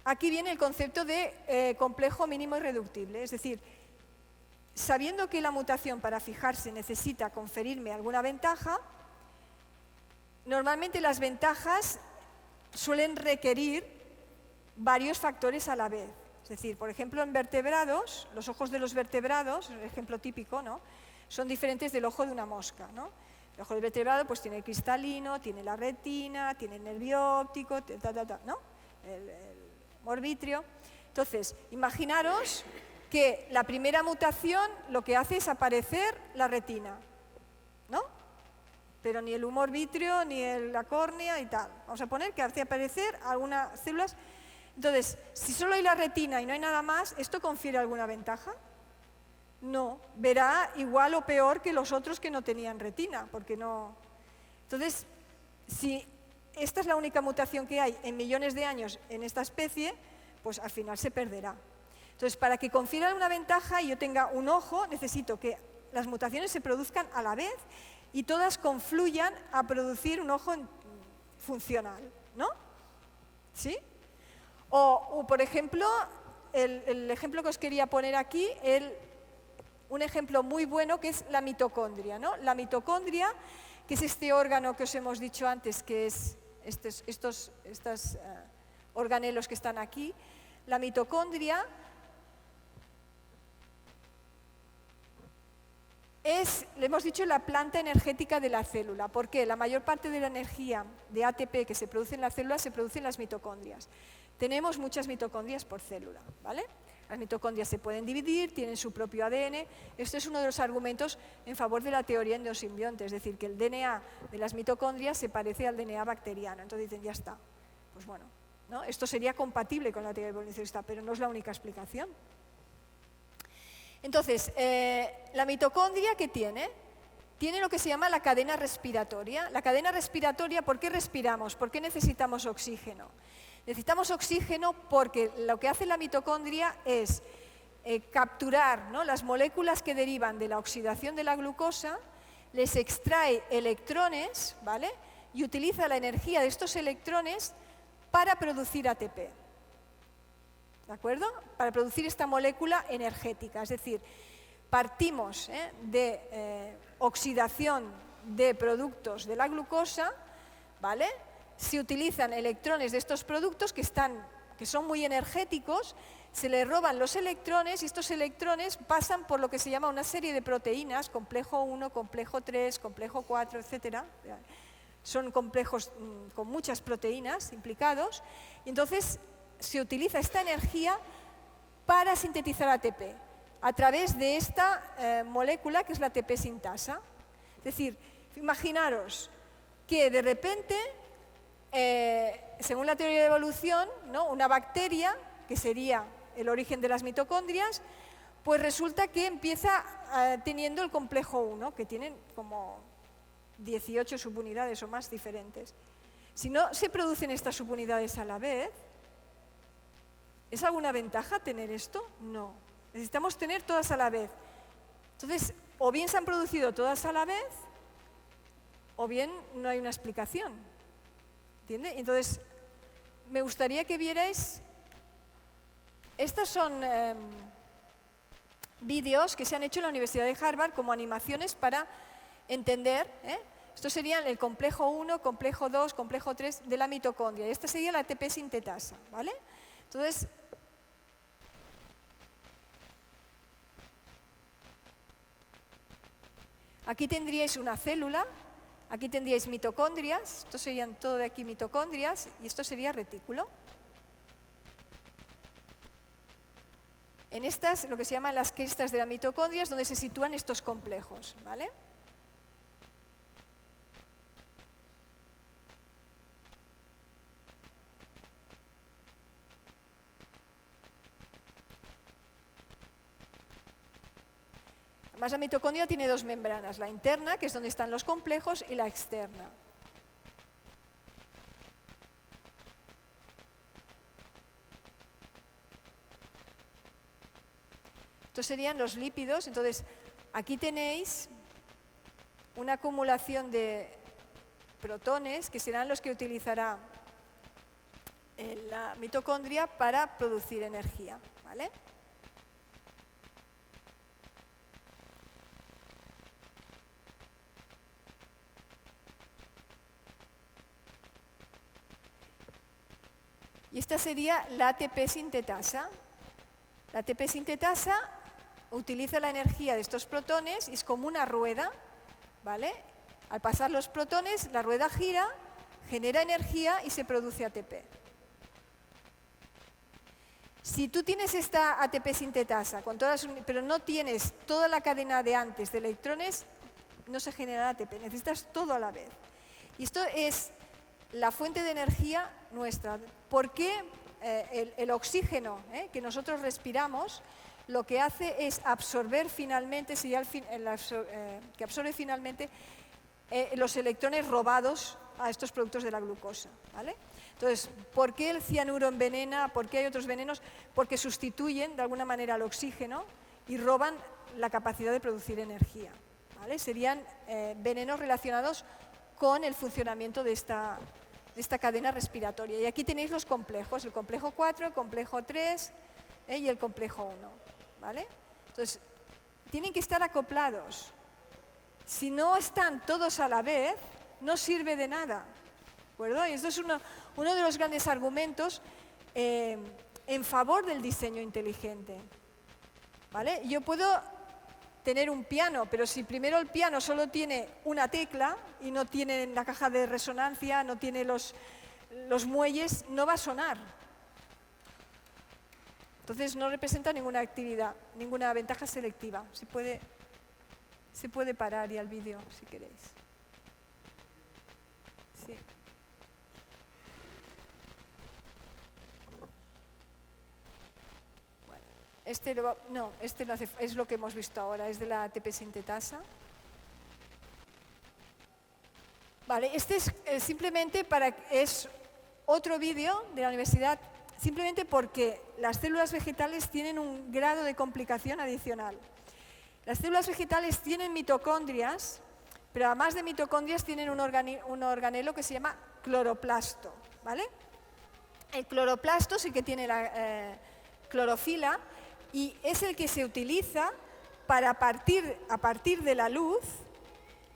aquí viene el concepto de complejo mínimo irreductible. Es decir, sabiendo que la mutación para fijarse necesita conferirme alguna ventaja, normalmente las ventajas suelen requerir varios factores a la vez. Es decir, por ejemplo, en vertebrados, los ojos de los vertebrados, el ejemplo típico, ¿no?, son diferentes del ojo de una mosca, ¿no? El ojo del vertebrado pues tiene el cristalino, tiene la retina, tiene el nervio óptico, ¿no?, el humor vítreo. Entonces, imaginaros que la primera mutación lo que hace es aparecer la retina, ¿no? Pero ni el humor vítreo, ni la córnea y tal. Vamos a poner que hace aparecer algunas células. Entonces, si solo hay la retina y no hay nada más, ¿esto confiere alguna ventaja? No, verá igual o peor que los otros que no tenían retina, porque no... Entonces, si esta es la única mutación que hay en millones de años en esta especie, pues al final se perderá. Entonces, para que confiera una ventaja y yo tenga un ojo, necesito que las mutaciones se produzcan a la vez y todas confluyan a producir un ojo funcional, ¿no? ¿Sí? O por ejemplo, el ejemplo que os quería poner aquí, un ejemplo muy bueno que es la mitocondria, ¿no? La mitocondria, que es este órgano que os hemos dicho antes, que es estos organelos que están aquí. La mitocondria es, le hemos dicho, la planta energética de la célula. ¿Por qué? La mayor parte de la energía de ATP que se produce en la célula se produce en las mitocondrias. Tenemos muchas mitocondrias por célula, ¿vale? Las mitocondrias se pueden dividir, tienen su propio ADN. Esto es uno de los argumentos en favor de la teoría endosimbionte, es decir, que el DNA de las mitocondrias se parece al DNA bacteriano. Entonces dicen, ya está. Pues bueno, ¿no? Esto sería compatible con la teoría evolucionista, pero no es la única explicación. Entonces, la mitocondria, ¿qué tiene? Tiene lo que se llama la cadena respiratoria. La cadena respiratoria, ¿por qué respiramos? ¿Por qué necesitamos oxígeno? Necesitamos oxígeno porque lo que hace la mitocondria es capturar, ¿no?, las moléculas que derivan de la oxidación de la glucosa, les extrae electrones, ¿vale?, y utiliza la energía de estos electrones para producir ATP. ¿De acuerdo? Para producir esta molécula energética. Es decir, partimos de oxidación de productos de la glucosa, ¿vale? Se utilizan electrones de estos productos que son muy energéticos, se les roban los electrones y estos electrones pasan por lo que se llama una serie de proteínas, complejo 1, complejo 3, complejo 4, etc. Son complejos con muchas proteínas implicados, y entonces se utiliza esta energía para sintetizar ATP a través de esta molécula que es la ATP sintasa. Es decir, imaginaros que de repente, según la teoría de evolución, ¿no?, una bacteria, que sería el origen de las mitocondrias, pues resulta que empieza teniendo el complejo 1, que tienen como 18 subunidades o más diferentes. Si no se producen estas subunidades a la vez, ¿es alguna ventaja tener esto? No. Necesitamos tener todas a la vez. Entonces, o bien se han producido todas a la vez, o bien no hay una explicación. ¿Entiende? Entonces, me gustaría que vierais, estos son vídeos que se han hecho en la Universidad de Harvard como animaciones para entender, estos serían el complejo 1, complejo 2, complejo 3 de la mitocondria. Y esta sería la ATP sintetasa, ¿vale? Entonces, aquí tendríais una célula, aquí tendríais mitocondrias, estos serían todo de aquí mitocondrias, y esto sería retículo. En estas, lo que se llaman las crestas de la mitocondria, es donde se sitúan estos complejos, ¿vale? Además, la mitocondria tiene dos membranas, la interna, que es donde están los complejos, y la externa. Estos serían los lípidos. Entonces, aquí tenéis una acumulación de protones, que serán los que utilizará la mitocondria para producir energía, ¿vale? Y esta sería la ATP sintetasa. La ATP sintetasa utiliza la energía de estos protones y es como una rueda, ¿vale? Al pasar los protones, la rueda gira, genera energía y se produce ATP. Si tú tienes esta ATP sintetasa, pero no tienes toda la cadena de antes de electrones, no se genera ATP, necesitas todo a la vez. Y esto es la fuente de energía nuestra. ¿Por qué el oxígeno que nosotros respiramos lo que hace es absorber finalmente, que absorbe finalmente los electrones robados a estos productos de la glucosa, ¿vale? Entonces, ¿por qué el cianuro envenena? ¿Por qué hay otros venenos? Porque sustituyen de alguna manera el oxígeno y roban la capacidad de producir energía, ¿vale? Serían venenos relacionados con el funcionamiento de esta cadena respiratoria. Y aquí tenéis los complejos, el complejo 4, el complejo 3 y el complejo 1, ¿vale? Entonces, tienen que estar acoplados. Si no están todos a la vez, no sirve de nada, ¿de acuerdo? Y esto es uno de los grandes argumentos en favor del diseño inteligente, ¿vale? Yo puedo tener un piano, pero si primero el piano solo tiene una tecla y no tiene la caja de resonancia, no tiene los muelles, no va a sonar. Entonces no representa ninguna actividad, ninguna ventaja selectiva. Se puede parar ya el vídeo si queréis. Sí. Bueno, este no hace, es lo que hemos visto ahora, es de la ATP sintetasa. Vale, este es simplemente es otro vídeo de la universidad, simplemente porque las células vegetales tienen un grado de complicación adicional. Las células vegetales tienen mitocondrias, pero además de mitocondrias tienen un organelo que se llama cloroplasto, ¿vale? El cloroplasto sí que tiene la clorofila y es el que se utiliza para a partir de la luz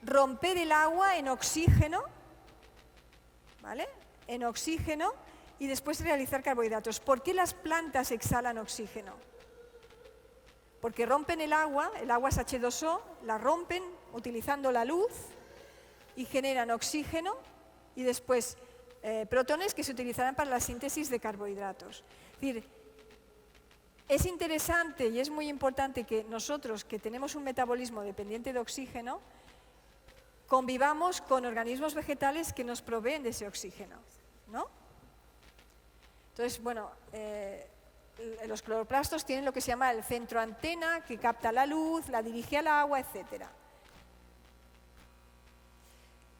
romper el agua en oxígeno, ¿vale? En oxígeno y después realizar carbohidratos. ¿Por qué las plantas exhalan oxígeno? Porque rompen el agua es H2O, la rompen utilizando la luz y generan oxígeno y después protones que se utilizarán para la síntesis de carbohidratos. Es decir, es interesante y es muy importante que nosotros, que tenemos un metabolismo dependiente de oxígeno, convivamos con organismos vegetales que nos proveen de ese oxígeno, ¿no? Entonces, bueno, los cloroplastos tienen lo que se llama el centro antena, que capta la luz, la dirige al agua, etc.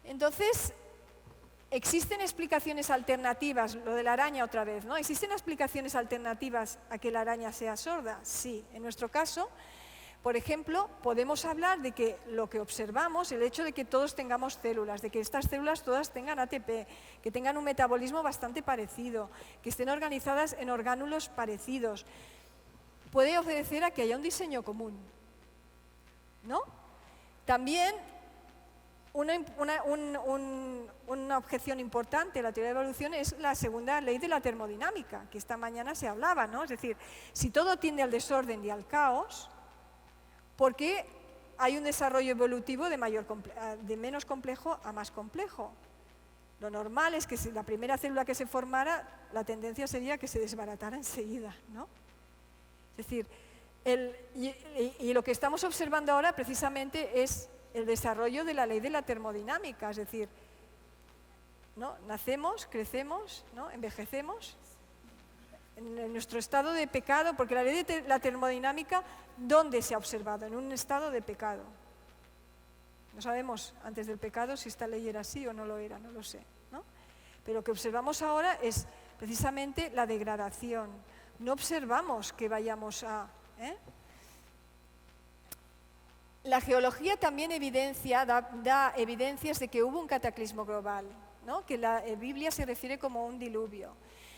Entonces, existen explicaciones alternativas, lo de la araña otra vez, ¿no? ¿Existen explicaciones alternativas a que la araña sea sorda? Sí, en nuestro caso, por ejemplo, podemos hablar de que lo que observamos, el hecho de que todos tengamos células, de que estas células todas tengan ATP, que tengan un metabolismo bastante parecido, que estén organizadas en orgánulos parecidos, puede obedecer a que haya un diseño común, ¿no? También una objeción importante a la teoría de evolución es la segunda ley de la termodinámica, que esta mañana se hablaba, ¿no? Es decir, si todo tiende al desorden y al caos, ¿por qué hay un desarrollo evolutivo de menos complejo a más complejo? Lo normal es que si la primera célula que se formara, la tendencia sería que se desbaratara enseguida, ¿no? Es decir, y lo que estamos observando ahora precisamente es el desarrollo de la ley de la termodinámica, es decir, ¿no? Nacemos, crecemos, ¿no? Envejecemos en nuestro estado de pecado, porque la ley de la termodinámica, ¿dónde se ha observado? En un estado de pecado. No sabemos antes del pecado si esta ley era así o no lo era, no lo sé, ¿no? Pero lo que observamos ahora es precisamente la degradación. No observamos que vayamos a... La geología también da evidencias de que hubo un cataclismo global, ¿no? Que la Biblia se refiere como un diluvio.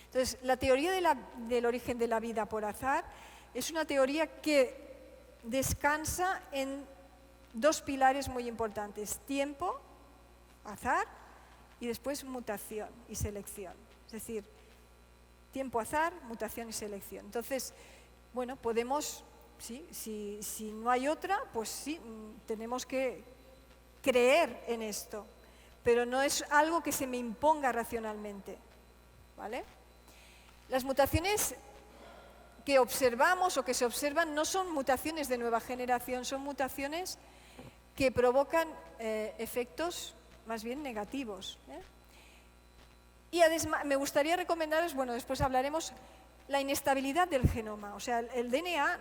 Entonces, la teoría del origen de la vida por azar es una teoría que descansa en dos pilares muy importantes: tiempo, azar, y después mutación y selección. Es decir, tiempo, azar, mutación y selección. Entonces, bueno, podemos... Sí, si no hay otra, pues sí, tenemos que creer en esto, pero no es algo que se me imponga racionalmente, ¿vale? Las mutaciones que observamos o que se observan no son mutaciones de nueva generación, son mutaciones que provocan efectos más bien negativos, ¿eh? Y además, me gustaría recomendaros, bueno, después hablaremos, la inestabilidad del genoma. O sea, el DNA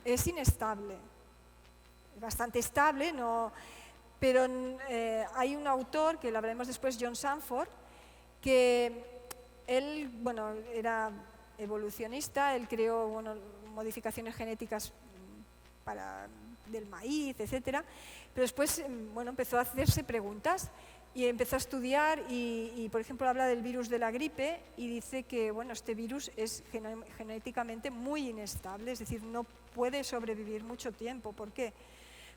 es inestable, es bastante estable, pero hay un autor, que lo hablaremos después, John Sanford, que él, bueno, era evolucionista, él creó, bueno, modificaciones genéticas del maíz, etcétera, pero después, bueno, empezó a hacerse preguntas y empezó a estudiar y, por ejemplo, habla del virus de la gripe y dice que, bueno, este virus es genéticamente muy inestable, es decir, no puede sobrevivir mucho tiempo. ¿Por qué?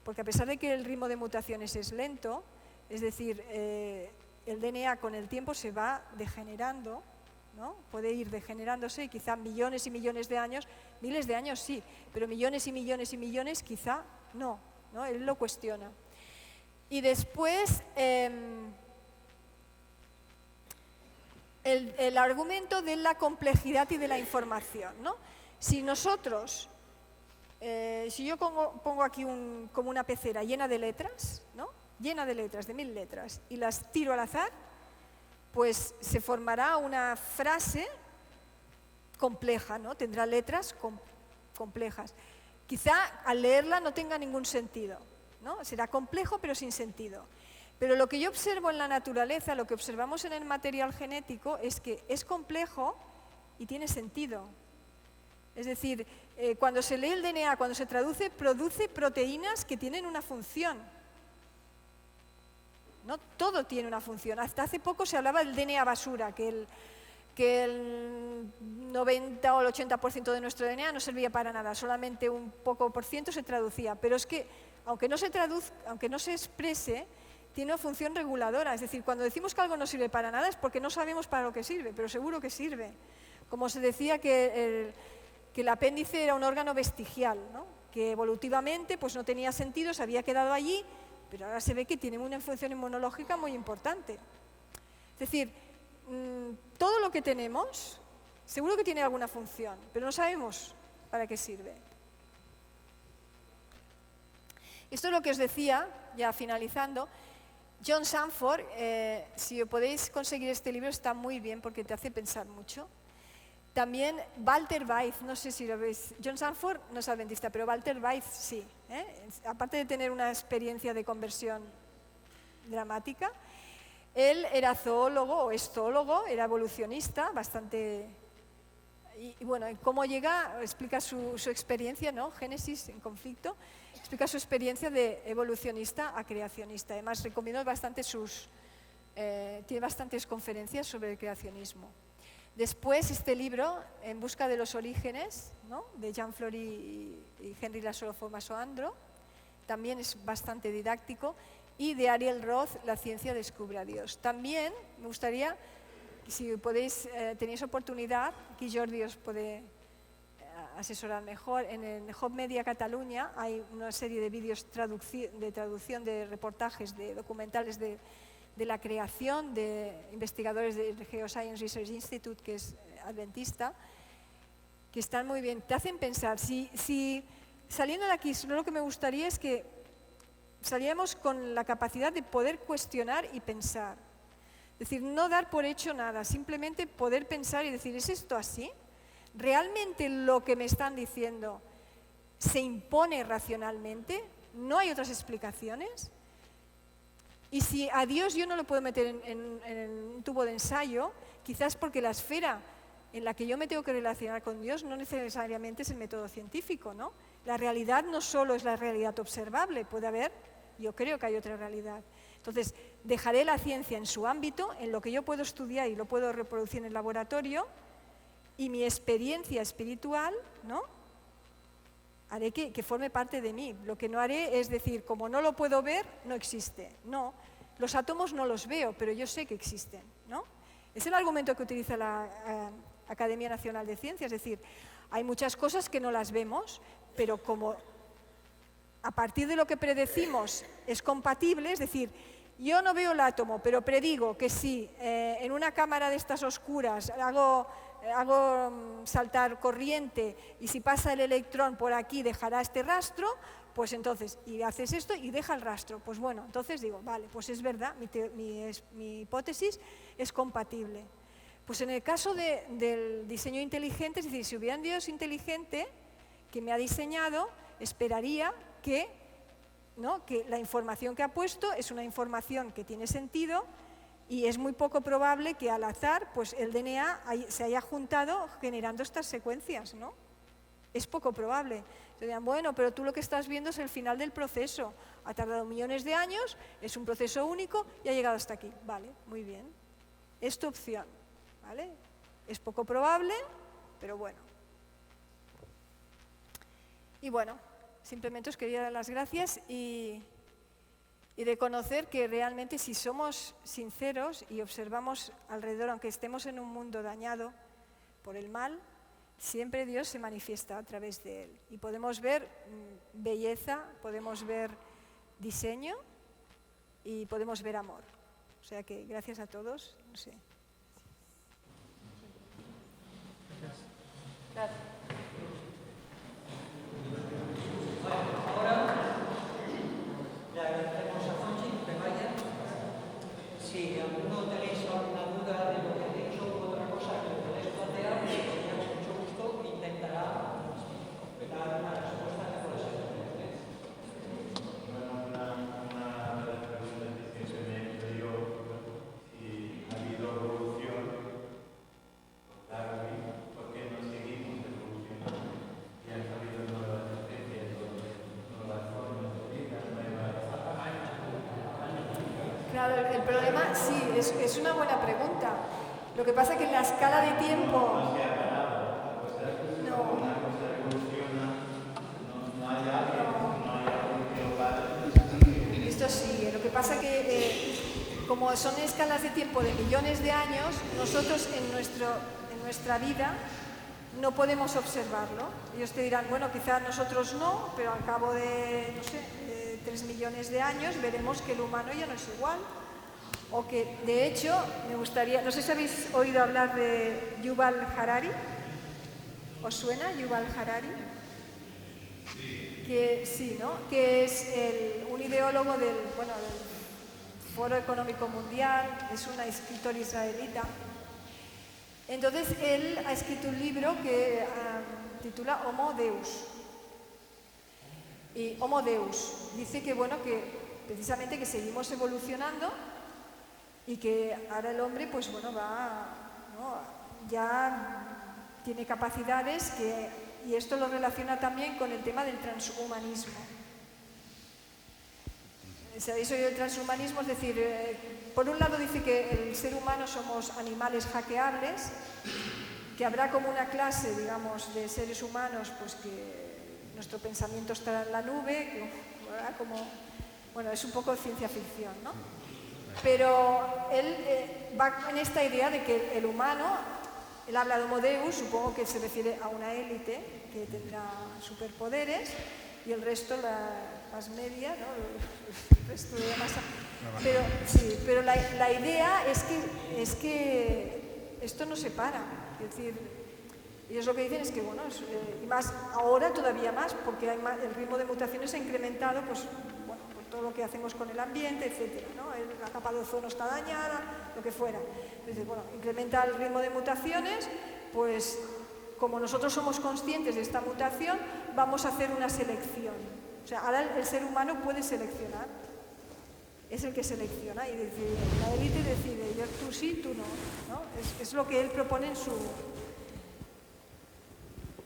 Porque a pesar de que el ritmo de mutaciones es lento, es decir, el DNA con el tiempo se va degenerando, ¿no? Puede ir degenerándose y quizá millones y millones de años, miles de años sí, pero millones y millones y millones quizá no, ¿no? Él lo cuestiona. Y después, el argumento de la complejidad y de la información, ¿no? Si nosotros, si yo pongo aquí como una pecera llena de letras, ¿no? Llena de letras, de 1000 letras, y las tiro al azar, pues se formará una frase compleja, ¿no? Tendrá letras complejas. Quizá al leerla no tenga ningún sentido, ¿no? Será complejo pero sin sentido. Pero lo que yo observo en la naturaleza, lo que observamos en el material genético, es que es complejo y tiene sentido. Es decir, cuando se lee el DNA, cuando se traduce, produce proteínas que tienen una función. No todo tiene una función. Hasta hace poco se hablaba del DNA basura, que el 90 o el 80% de nuestro DNA no servía para nada, solamente un poco por ciento se traducía. Pero es que, aunque no se exprese, tiene una función reguladora. Es decir, cuando decimos que algo no sirve para nada es porque no sabemos para lo que sirve, pero seguro que sirve. Como se decía que el apéndice era un órgano vestigial, ¿no? Que evolutivamente pues no tenía sentido, se había quedado allí, pero ahora se ve que tiene una función inmunológica muy importante. Es decir, todo lo que tenemos seguro que tiene alguna función, pero no sabemos para qué sirve. Esto es lo que os decía, ya finalizando. John Sanford, si podéis conseguir este libro está muy bien porque te hace pensar mucho. También Walter Weiss, no sé si lo veis, John Sanford no es adventista, pero Walter Weiss sí. Aparte de tener una experiencia de conversión dramática, él era zoólogo, o es zoólogo, era evolucionista, bastante... Y bueno, cómo llega, explica su experiencia, ¿no? Génesis en conflicto, explica su experiencia de evolucionista a creacionista. Además, recomiendo bastante tiene bastantes conferencias sobre el creacionismo. Después, este libro, En busca de los orígenes, ¿no? De Jean Flory y Henry Lasolo-Formaso-Andro, también es bastante didáctico, y de Ariel Roth, La ciencia descubre a Dios. También me gustaría, si podéis, tenéis oportunidad, aquí Jordi os puede asesorar mejor, en el Hub Media Cataluña hay una serie de vídeos de traducción de reportajes, de documentales de la creación de investigadores del Geoscience Research Institute, que es adventista, que están muy bien. Te hacen pensar, si saliendo de aquí, lo que me gustaría es que saliéramos con la capacidad de poder cuestionar y pensar. Es decir, no dar por hecho nada, simplemente poder pensar y decir, ¿es esto así? ¿Realmente lo que me están diciendo se impone racionalmente? ¿No hay otras explicaciones? Y si a Dios yo no lo puedo meter en un tubo de ensayo, quizás porque la esfera en la que yo me tengo que relacionar con Dios no necesariamente es el método científico, ¿no? La realidad no solo es la realidad observable, puede haber, yo creo que hay otra realidad. Entonces, dejaré la ciencia en su ámbito, en lo que yo puedo estudiar y lo puedo reproducir en el laboratorio, y mi experiencia espiritual, ¿no? Haré que forme parte de mí. Lo que no haré es decir, como no lo puedo ver, no existe. No, los átomos no los veo, pero yo sé que existen, ¿no? Es el argumento que utiliza la Academia Nacional de Ciencias, es decir, hay muchas cosas que no las vemos, pero como a partir de lo que predecimos es compatible, es decir, yo no veo el átomo, pero predigo que si en una cámara de estas oscuras hago saltar corriente y si pasa el electrón por aquí dejará este rastro, pues entonces, y haces esto y deja el rastro. Pues bueno, entonces digo, vale, pues es verdad, mi hipótesis es compatible. Pues en el caso del diseño inteligente, es decir, si hubiera un Dios inteligente que me ha diseñado, esperaría que ¿no? Que la información que ha puesto es una información que tiene sentido y es muy poco probable que al azar pues el DNA se haya juntado generando estas secuencias, ¿no? Es poco probable. Te dirán, bueno, pero tú lo que estás viendo es el final del proceso. Ha tardado millones de años, es un proceso único y ha llegado hasta aquí. Vale, muy bien. Es tu opción, ¿vale? Es poco probable, pero bueno. Y bueno, simplemente os quería dar las gracias y reconocer que realmente si somos sinceros y observamos alrededor, aunque estemos en un mundo dañado por el mal, siempre Dios se manifiesta a través de él. Y podemos ver belleza, podemos ver diseño y podemos ver amor. O sea que gracias a todos, no sé. Gracias. Ahora le agradecemos a Conchi que vaya. Si alguno tenéis alguna duda de lo que he dicho o otra cosa que podéis plantear, ella con mucho gusto intentará dar una respuesta que pueda ser. Una de las preguntas que siempre me he hecho yo, si ha habido evolución, ¿por qué no seguimos evolucionando? Y han habido nuevas especies, nuevas formas de vida, nuevas... Claro, el problema, sí, es una buena pregunta. Lo que pasa es que en la escala de tiempo... No se ha parado. Una cosa evoluciona, no hay algo que lo pare. Esto sí, lo que pasa es que como son escalas de tiempo de millones de años, nosotros en nuestra vida no podemos observarlo. Ellos te dirán, bueno, quizás nosotros no, pero al cabo de, no sé, 3 millones de años veremos que el humano ya no es igual. O que, de hecho, me gustaría, no sé si habéis oído hablar de Yuval Harari. ¿Os suena Yuval Harari? Que sí, ¿no? Que es un ideólogo del Foro Económico Mundial, es un escritor israelita. Entonces, él ha escrito un libro que titula Homo Deus. Y Homo Deus dice que, bueno, que precisamente que seguimos evolucionando y que ahora el hombre, pues bueno, ya tiene capacidades y esto lo relaciona también con el tema del transhumanismo. ¿Sabéis oído el transhumanismo? Es decir, por un lado dice que el ser humano somos animales hackeables, que habrá como una clase, digamos, de seres humanos, pues que nuestro pensamiento estará en la nube, que habrá como... Bueno, es un poco ciencia ficción, ¿no? Pero él va en esta idea de que el humano, él habla de Homo Deus, supongo que se refiere a una élite que tendrá superpoderes y el resto, las media, ¿no? El resto de la masa. Pero, sí, pero la idea es que esto no se para. Es decir, ellos lo que dicen es que, bueno, y más ahora todavía más, porque el ritmo de mutaciones ha incrementado, pues, bueno, por todo lo que hacemos con el ambiente, etcétera, ¿no? La capa de ozono está dañada, lo que fuera. Entonces, bueno, incrementa el ritmo de mutaciones, pues, como nosotros somos conscientes de esta mutación, vamos a hacer una selección. O sea, ahora el ser humano puede seleccionar. Es el que selecciona y decide. La élite decide, tú sí, tú no. Es lo que él propone en su...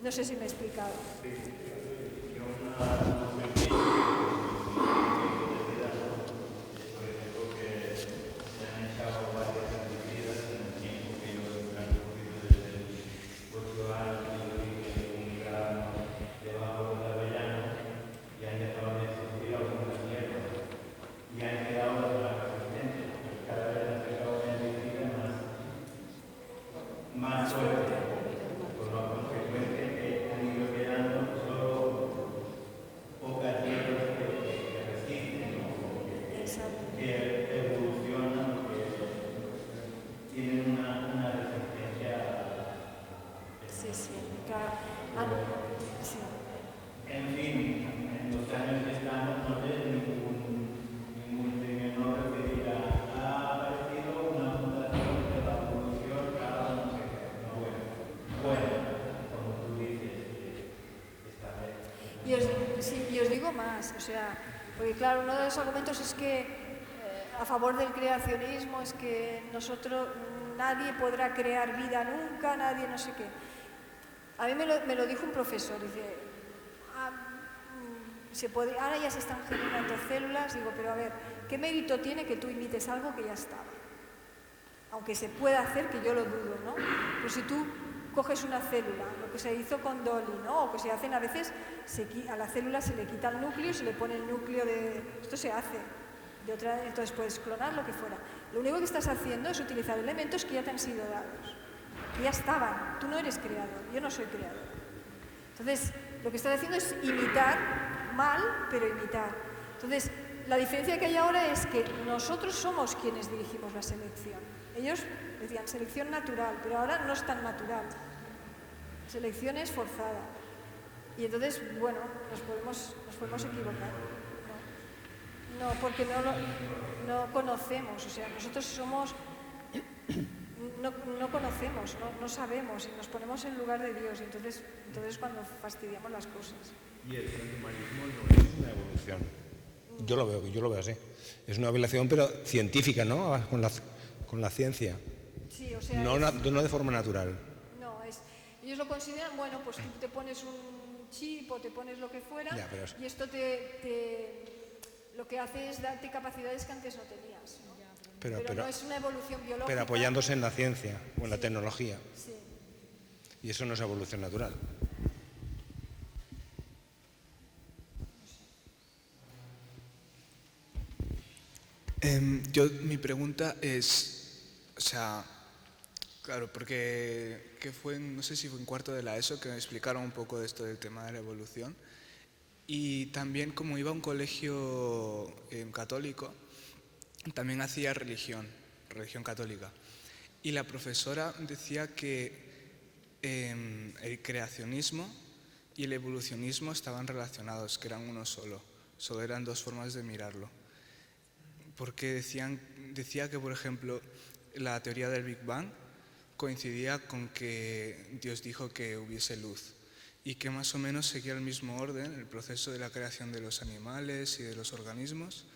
No sé si me he explicado. Más fuerte, por lo consecuente que han ido quedando solo pocas hierbas que resisten, ¿no? Que evolucionan, que tienen una resistencia. Sí, claro. Sí. En fin, en los años que estamos no ves ningún premio Nobel que diga ha aparecido una mutación de la evolución cada no sé qué. No, bueno, como tú dices, esta vez. Y os digo más, o sea, Porque claro, uno de los argumentos es que a favor del creacionismo es que nadie podrá crear vida nunca, nadie no sé qué. A mí me lo dijo un profesor, dice, ahora ya se están generando células, digo, pero a ver, ¿qué mérito tiene que tú imites algo que ya estaba? Aunque se pueda hacer, que yo lo dudo, ¿no? Pues si tú coges una célula, lo que se hizo con Dolly, ¿no? O que se hacen a veces, a la célula se le quita el núcleo y se le pone el núcleo de... Esto se hace. Entonces puedes clonar lo que fuera. Lo único que estás haciendo es utilizar elementos que ya te han sido dados, que ya estaban. Tú no eres creador, yo no soy creador. Entonces, lo que estás haciendo es imitar, mal, pero imitar. Entonces, la diferencia que hay ahora es que nosotros somos quienes dirigimos la selección. Ellos decían selección natural, pero ahora no es tan natural. Selección es forzada. Y entonces, bueno, nos podemos equivocar. No, porque no conocemos. O sea, nosotros somos... No conocemos, no sabemos, y nos ponemos en lugar de Dios. Y entonces cuando fastidiamos las cosas. Y el transhumanismo no es una evolución. Yo lo veo así. Es una evolución, pero científica, ¿no? Con la ciencia. Sí, o sea... No de forma natural. No, ellos lo consideran, bueno, pues tú te pones un chip o te pones lo que fuera, y esto lo que hace es darte capacidades que antes no tenías, ¿no? Pero no es una evolución biológica. Pero apoyándose en la ciencia o en la tecnología. Sí. Y eso no es evolución natural. Mi pregunta es, o sea, claro, porque no sé si fue en cuarto de la ESO que me explicaron un poco de esto del tema de la evolución, y también como iba a un colegio católico, también hacía religión católica, y la profesora decía que el creacionismo y el evolucionismo estaban relacionados, que eran uno solo eran dos formas de mirarlo. Porque decía que, por ejemplo, la teoría del Big Bang coincidía con que Dios dijo que hubiese luz y que más o menos seguía el mismo orden, el proceso de la creación de los animales y de los organismos,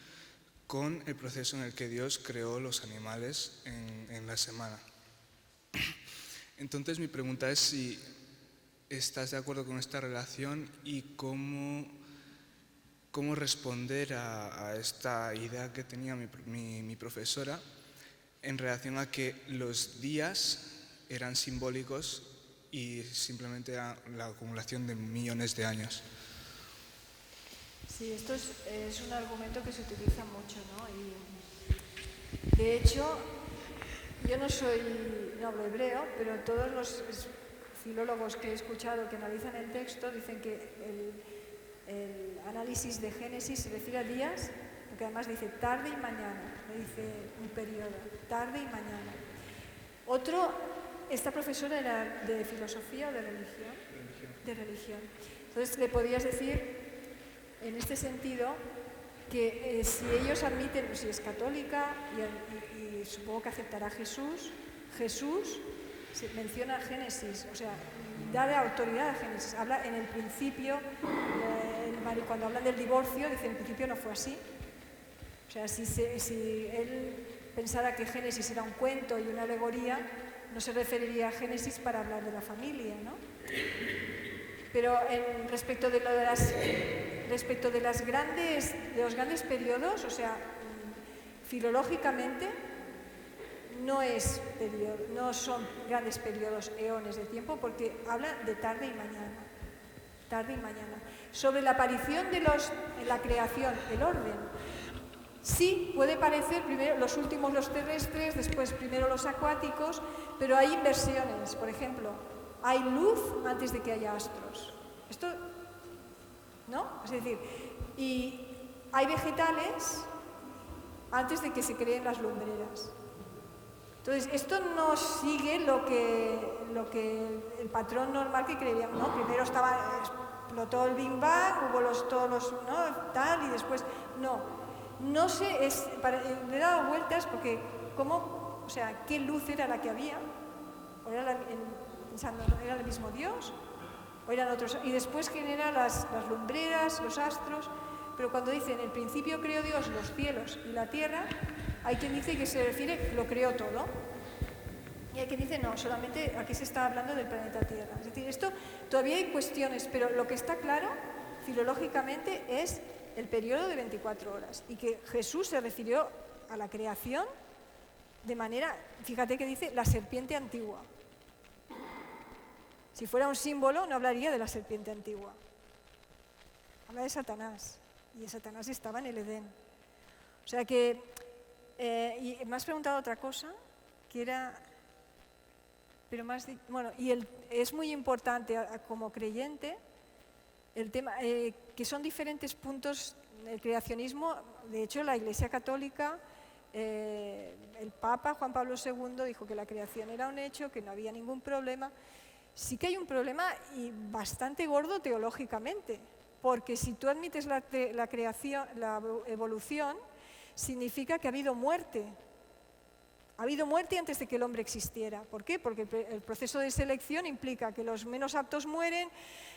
con el proceso en el que Dios creó los animales en la semana. Entonces mi pregunta es si estás de acuerdo con esta relación y cómo responder a esta idea que tenía mi profesora en relación a que los días eran simbólicos y simplemente era la acumulación de millones de años. Sí, esto es un argumento que se utiliza mucho, ¿no? Y de hecho, yo no hablo hebreo, pero todos los filólogos que he escuchado que analizan el texto dicen que el análisis de Génesis se refiere a días, porque además dice tarde y mañana, no dice un periodo, tarde y mañana. Esta profesora era de filosofía o de religión. De religión. Entonces le podías decir, en este sentido, que si ellos admiten, si es católica, y supongo que aceptará Jesús se menciona Génesis, o sea, da de autoridad a Génesis. Habla en el principio, cuando hablan del divorcio, dice en el principio no fue así. O sea, si él pensara que Génesis era un cuento y una alegoría, no se referiría a Génesis para hablar de la familia, ¿no? Pero respecto de los grandes periodos, o sea, filológicamente no son grandes periodos, eones de tiempo, porque habla de tarde y mañana. Tarde y mañana. Sobre la aparición en la creación, el orden. Sí, puede parecer primero los últimos los terrestres, después primero los acuáticos, pero hay inversiones. Por ejemplo, hay luz antes de que haya astros. Esto, ¿no? Es decir, y hay vegetales antes de que se creen las lumbreras. Entonces, esto no sigue lo que el patrón normal que creíamos, ¿no? Primero explotó el Big Bang, hubo todos los, ¿no? Tal, y después, no sé, le he dado vueltas porque, o sea, ¿qué luz era la que había? ¿O era pensando, ¿era el mismo Dios? ¿O eran otros? Y después genera las lumbreras, los astros. pero cuando dice en el principio creó Dios los cielos y la tierra, hay quien dice que se refiere, lo creó todo. Y hay quien dice, no, solamente aquí se está hablando del planeta Tierra. Es decir, esto todavía hay cuestiones, pero lo que está claro, filológicamente, es el periodo de 24 horas. Y que Jesús se refirió a la creación de manera, fíjate que dice, la serpiente antigua. Si fuera un símbolo, no hablaría de la serpiente antigua. Habla de Satanás. Y Satanás estaba en el Edén. O sea que, y me has preguntado otra cosa, que era... Pero más, bueno, y es muy importante como creyente el tema, que son diferentes puntos del creacionismo. De hecho, la Iglesia Católica, el Papa Juan Pablo II dijo que la creación era un hecho, que no había ningún problema. Sí que hay un problema y bastante gordo teológicamente, porque si tú admites la creación, la evolución, significa que ha habido muerte. Ha habido muerte antes de que el hombre existiera. ¿Por qué? Porque el proceso de selección implica que los menos aptos mueren,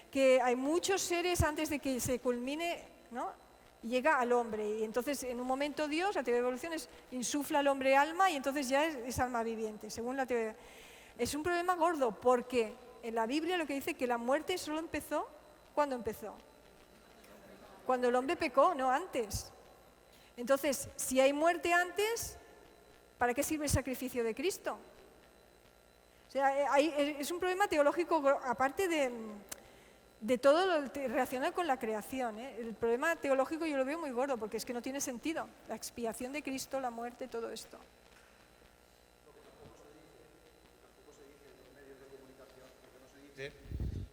que hay muchos seres antes de que se culmine, ¿no? Llega al hombre. Y entonces, en un momento Dios, la teoría de evolución insufla al hombre alma y entonces ya es alma viviente, según la teoría. Es un problema gordo porque en la Biblia lo que dice que la muerte solo empezó, ¿cuándo empezó? Cuando el hombre pecó, no antes. Entonces, si hay muerte antes, ¿para qué sirve el sacrificio de Cristo? O sea, es un problema teológico, aparte de todo lo relacionado con la creación. El problema teológico yo lo veo muy gordo, porque es que no tiene sentido. La expiación de Cristo, la muerte, todo esto.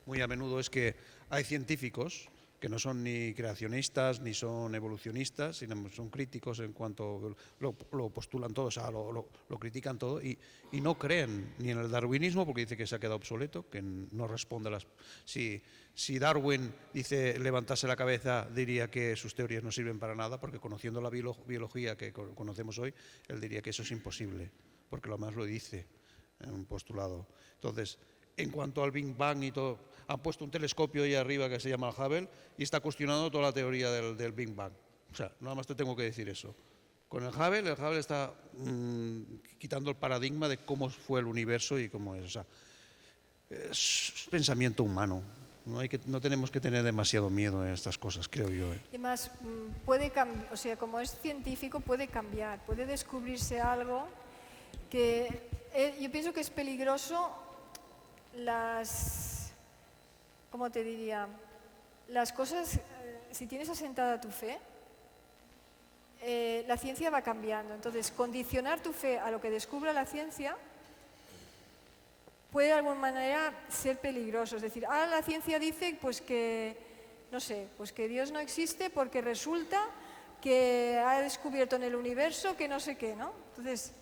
Muy a menudo es que hay científicos que no son ni creacionistas ni son evolucionistas, sino son críticos en cuanto lo postulan todo, o sea, lo critican todo y no creen ni en el darwinismo porque dice que se ha quedado obsoleto, que no responde a las... Si Darwin dice levantase la cabeza, diría que sus teorías no sirven para nada, porque conociendo la biología que conocemos hoy, él diría que eso es imposible, porque lo más lo dice en un postulado. Entonces, en cuanto al Big Bang y todo, han puesto un telescopio ahí arriba que se llama el Hubble y está cuestionando toda la teoría del Big Bang. O sea, nada más te tengo que decir eso. Con el Hubble está quitando el paradigma de cómo fue el universo y cómo es. O sea, es pensamiento humano. No tenemos que tener demasiado miedo a estas cosas, creo yo. Además, puede cambiar, o sea, como es científico, puede cambiar, puede descubrirse algo que yo pienso que es peligroso. ¿Cómo te diría? Las cosas, si tienes asentada tu fe, la ciencia va cambiando. Entonces, condicionar tu fe a lo que descubra la ciencia puede de alguna manera ser peligroso. Es decir, ahora la ciencia dice pues que, no sé, pues que Dios no existe porque resulta que ha descubierto en el universo que no sé qué, ¿no? Entonces,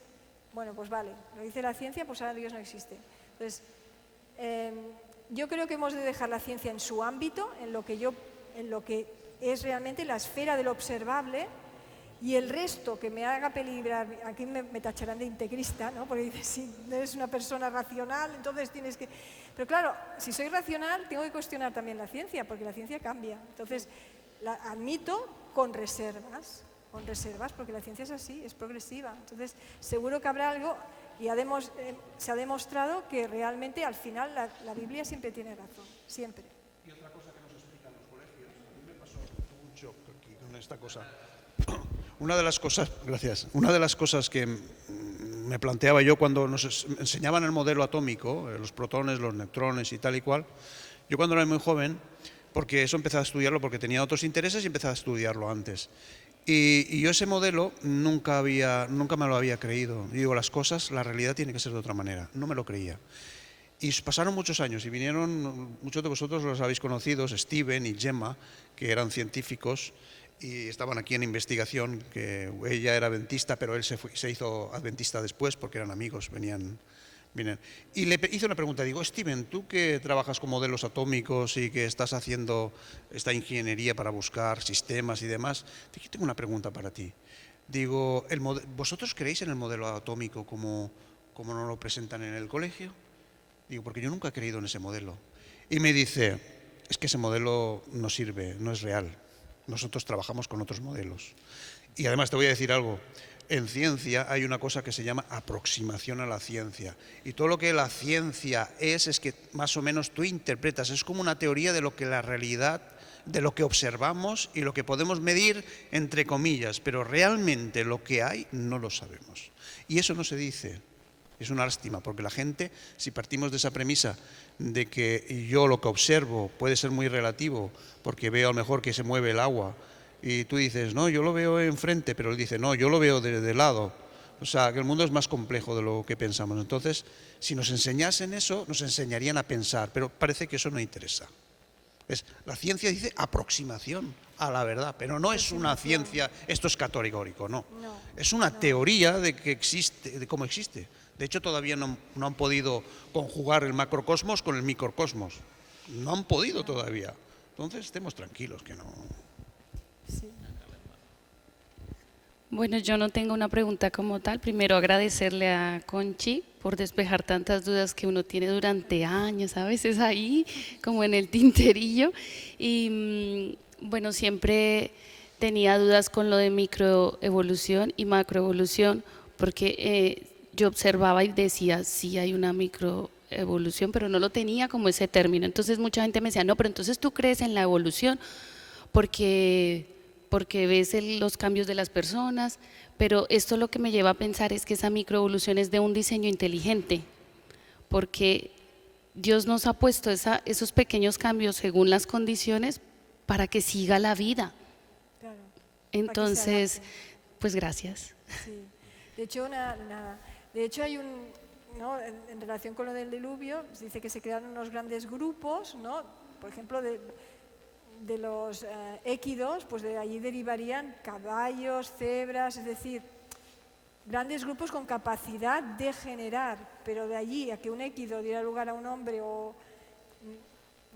bueno, pues vale, lo dice la ciencia, pues ahora Dios no existe. Entonces, yo creo que hemos de dejar la ciencia en su ámbito, en lo que es realmente la esfera de lo observable, y el resto que me haga peligrar, aquí me tacharán de integrista, ¿no? Porque dices, si no eres una persona racional, entonces tienes que... Pero claro, si soy racional, tengo que cuestionar también la ciencia, porque la ciencia cambia. Entonces, la admito con reservas, porque la ciencia es así, es progresiva. Entonces, seguro que habrá algo... Y se ha demostrado que realmente al final la Biblia siempre tiene razón, siempre. Y otra cosa que nos explican los colegios, a mí me pasó mucho aquí con esta cosa. Una de las cosas que me planteaba yo cuando nos enseñaban el modelo atómico, los protones, los neutrones y tal y cual, yo cuando era muy joven, porque eso empecé a estudiarlo porque tenía otros intereses y empecé a estudiarlo antes. Y yo ese modelo nunca me lo había creído. Digo, la realidad tiene que ser de otra manera. No me lo creía. Y pasaron muchos años y vinieron, muchos de vosotros los habéis conocido, Steven y Gemma, que eran científicos y estaban aquí en investigación, que ella era adventista, pero él se hizo adventista después porque eran amigos, venían. Y le hice una pregunta, digo, Steven, tú que trabajas con modelos atómicos y que estás haciendo esta ingeniería para buscar sistemas y demás, tengo una pregunta para ti. Digo, ¿vosotros creéis en el modelo atómico como nos lo presentan en el colegio? Digo, porque yo nunca he creído en ese modelo. Y me dice, es que ese modelo no sirve, no es real. Nosotros trabajamos con otros modelos. Y además te voy a decir algo. En ciencia hay una cosa que se llama aproximación a la ciencia. Y todo lo que la ciencia es que más o menos tú interpretas. Es como una teoría de lo que la realidad, de lo que observamos y lo que podemos medir, entre comillas. Pero realmente lo que hay no lo sabemos. Y eso no se dice. Es una lástima, porque la gente, si partimos de esa premisa de que yo lo que observo puede ser muy relativo, porque veo a lo mejor que se mueve el agua, y tú dices, no, yo lo veo enfrente, pero él dice, no, yo lo veo de lado. O sea, que el mundo es más complejo de lo que pensamos. Entonces, si nos enseñasen eso, nos enseñarían a pensar, pero parece que eso no interesa. La ciencia dice aproximación a la verdad, pero no es una ciencia, esto es categórico, no. Es una teoría de que existe, de cómo existe. De hecho, todavía no han podido conjugar el macrocosmos con el microcosmos. No han podido todavía. Entonces, estemos tranquilos, que no... Sí. Bueno, yo no tengo una pregunta como tal. Primero agradecerle a Conchi por despejar tantas dudas que uno tiene durante años, a veces ahí, como en el tinterillo. Y bueno, siempre tenía dudas con lo de microevolución y macroevolución, porque yo observaba y decía, sí hay una microevolución, pero no lo tenía como ese término. Entonces mucha gente me decía, no, pero entonces tú crees en la evolución porque ves los cambios de las personas, pero esto lo que me lleva a pensar es que esa microevolución es de un diseño inteligente, porque Dios nos ha puesto esos pequeños cambios según las condiciones para que siga la vida. Claro, entonces, pues gracias. Sí. De hecho, hay ¿no? En relación con lo del diluvio, se dice que se crearon unos grandes grupos, ¿no? Por ejemplo, de los équidos, pues de allí derivarían caballos, cebras, es decir, grandes grupos con capacidad de generar, pero de allí a que un équido diera lugar a un hombre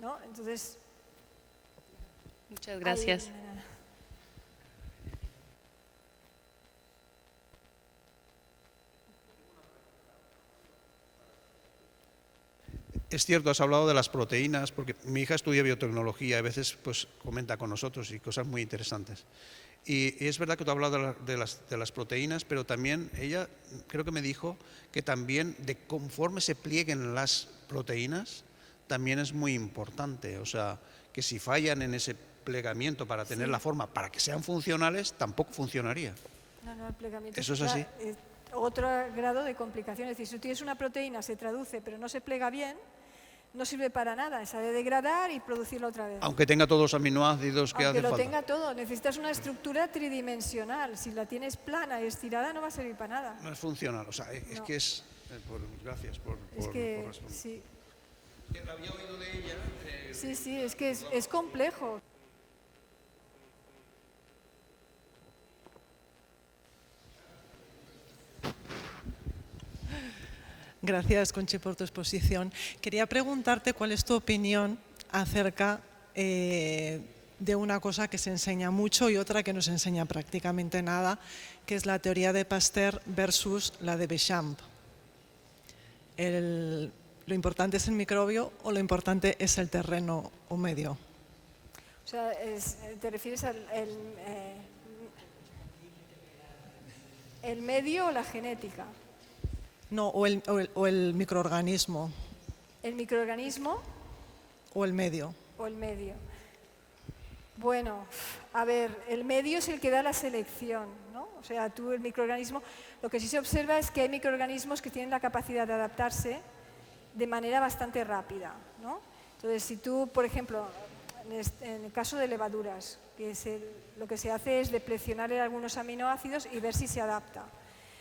¿no? Entonces... Muchas gracias. Es cierto, has hablado de las proteínas, porque mi hija estudia biotecnología y a veces pues, comenta con nosotros y cosas muy interesantes. Y es verdad que tú has hablado de las proteínas, pero también ella creo que me dijo que también de conforme se plieguen las proteínas, también es muy importante. O sea, que si fallan en ese plegamiento para tener la forma, para que sean funcionales, tampoco funcionaría. No, el plegamiento ¿Eso es así? Otro grado de complicación. Es decir, si tú tienes una proteína, se traduce, pero no se plega bien, no sirve para nada, se ha de degradar y producirlo otra vez. Aunque tenga todos los aminoácidos que hace falta. Aunque lo tenga todo, necesitas una estructura tridimensional. Si la tienes plana y estirada, no va a servir para nada. No es funcional, o sea, es que es... gracias por responder. Sí. Que había oído de ella... Sí, es que es complejo. Gracias, Conchi, por tu exposición. Quería preguntarte cuál es tu opinión acerca de una cosa que se enseña mucho y otra que no se enseña prácticamente nada, que es la teoría de Pasteur versus la de Béchamp. ¿Lo importante es el microbio o lo importante es el terreno o medio? O sea, ¿te refieres al el medio o la genética? No, o el microorganismo. ¿El microorganismo? ¿O el medio? O el medio. Bueno, a ver, el medio es el que da la selección, ¿no? O sea, tú el microorganismo, lo que sí se observa es que hay microorganismos que tienen la capacidad de adaptarse de manera bastante rápida, ¿no? Entonces, si tú, por ejemplo, en el caso de levaduras, lo que se hace es depleccionar algunos aminoácidos y ver si se adapta.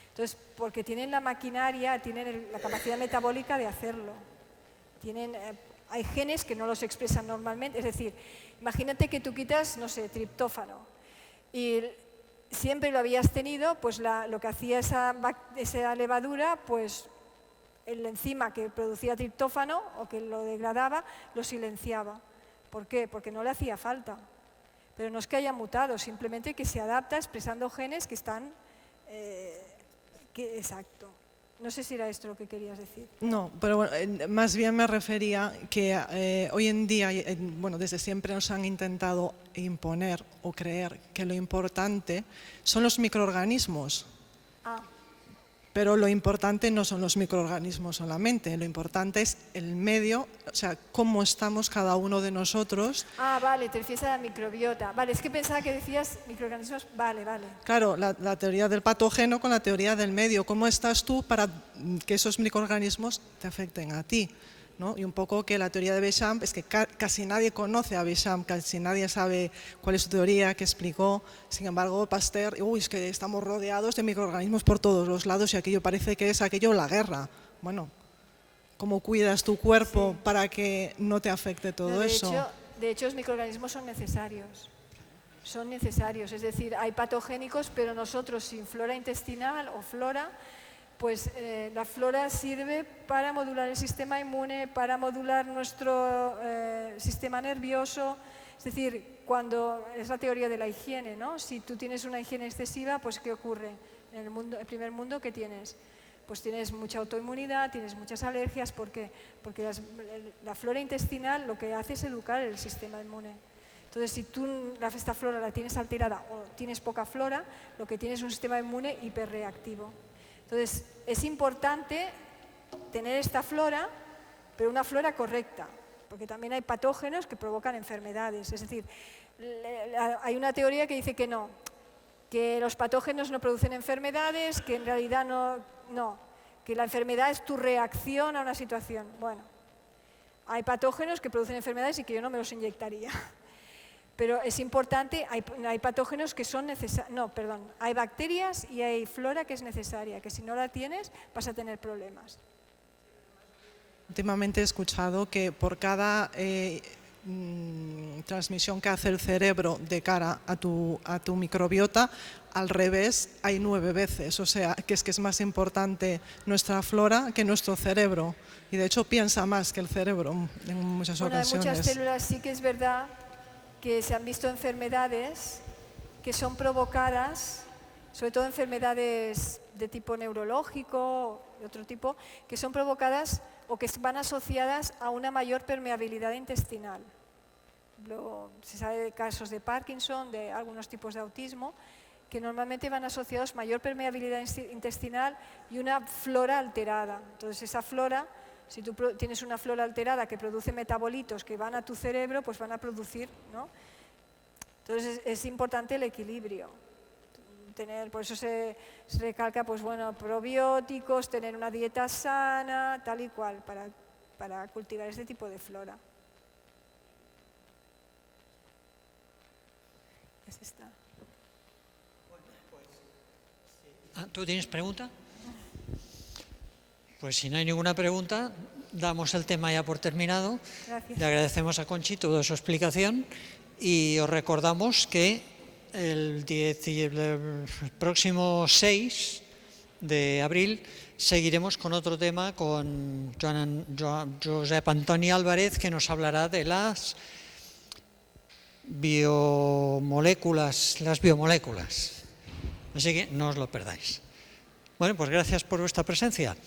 Entonces, porque tienen la maquinaria, tienen la capacidad metabólica de hacerlo. Hay genes que no los expresan normalmente, es decir, imagínate que tú quitas, no sé, triptófano y siempre lo habías tenido, pues lo que hacía esa levadura, pues el enzima que producía triptófano o que lo degradaba, lo silenciaba. ¿Por qué? Porque no le hacía falta. Pero no es que haya mutado, simplemente que se adapta expresando genes que están... exacto. No sé si era esto lo que querías decir. No, pero bueno, más bien me refería que hoy en día, bueno, desde siempre nos han intentado imponer o creer que lo importante son los microorganismos. Ah, Pero lo importante no son los microorganismos solamente, lo importante es el medio, o sea, cómo estamos cada uno de nosotros. vale, te refieres a la microbiota. Vale, es que pensaba que decías microorganismos. Vale. Claro, la teoría del patógeno con la teoría del medio. ¿Cómo estás tú para que esos microorganismos te afecten a ti? ¿No? Y un poco que la teoría de Béchamp es que casi nadie conoce a Béchamp, casi nadie sabe cuál es su teoría, qué explicó. Sin embargo, Pasteur, es que estamos rodeados de microorganismos por todos los lados y aquello parece que es aquello la guerra. Bueno, ¿cómo cuidas tu cuerpo para que no te afecte todo eso? De hecho, los microorganismos son necesarios. Son necesarios, es decir, hay patogénicos, pero nosotros sin flora intestinal o flora, pues la flora sirve para modular el sistema inmune, para modular nuestro sistema nervioso. Es decir, cuando es la teoría de la higiene, ¿no? Si tú tienes una higiene excesiva, pues ¿qué ocurre? En el primer mundo, ¿qué tienes? Pues tienes mucha autoinmunidad, tienes muchas alergias. ¿Por qué? Porque la flora intestinal lo que hace es educar el sistema inmune. Entonces, si tú esta flora la tienes alterada o tienes poca flora, lo que tienes es un sistema inmune hiperreactivo. Entonces, es importante tener esta flora, pero una flora correcta, porque también hay patógenos que provocan enfermedades. Es decir, hay una teoría que dice que no, que los patógenos no producen enfermedades, que en realidad no, que la enfermedad es tu reacción a una situación. Bueno, hay patógenos que producen enfermedades y que yo no me los inyectaría. Pero es importante, hay patógenos que son necesarios, hay bacterias y hay flora que es necesaria, que si no la tienes vas a tener problemas. Últimamente he escuchado que por cada transmisión que hace el cerebro de cara a tu microbiota, al revés hay 9 veces, o sea, que es más importante nuestra flora que nuestro cerebro. Y de hecho piensa más que el cerebro en muchas ocasiones. En muchas células sí que es verdad que se han visto enfermedades que son provocadas, sobre todo enfermedades de tipo neurológico, de otro tipo, que son provocadas o que van asociadas a una mayor permeabilidad intestinal. Luego, se sabe de casos de Parkinson, de algunos tipos de autismo, que normalmente van asociados a mayor permeabilidad intestinal y una flora alterada. Entonces, esa flora, si tú tienes una flora alterada que produce metabolitos que van a tu cerebro, pues van a producir, ¿no? Entonces es importante el equilibrio. Por eso se recalca, pues bueno, probióticos, tener una dieta sana, tal y cual, para cultivar este tipo de flora. Es esta. ¿Tú tienes pregunta? Pues si no hay ninguna pregunta, damos el tema ya por terminado. Gracias. Le agradecemos a Conchi toda su explicación y os recordamos que el próximo 6 de abril seguiremos con otro tema con Josep Antoni Álvarez, que nos hablará de las biomoléculas. Así que no os lo perdáis. Bueno, pues gracias por vuestra presencia.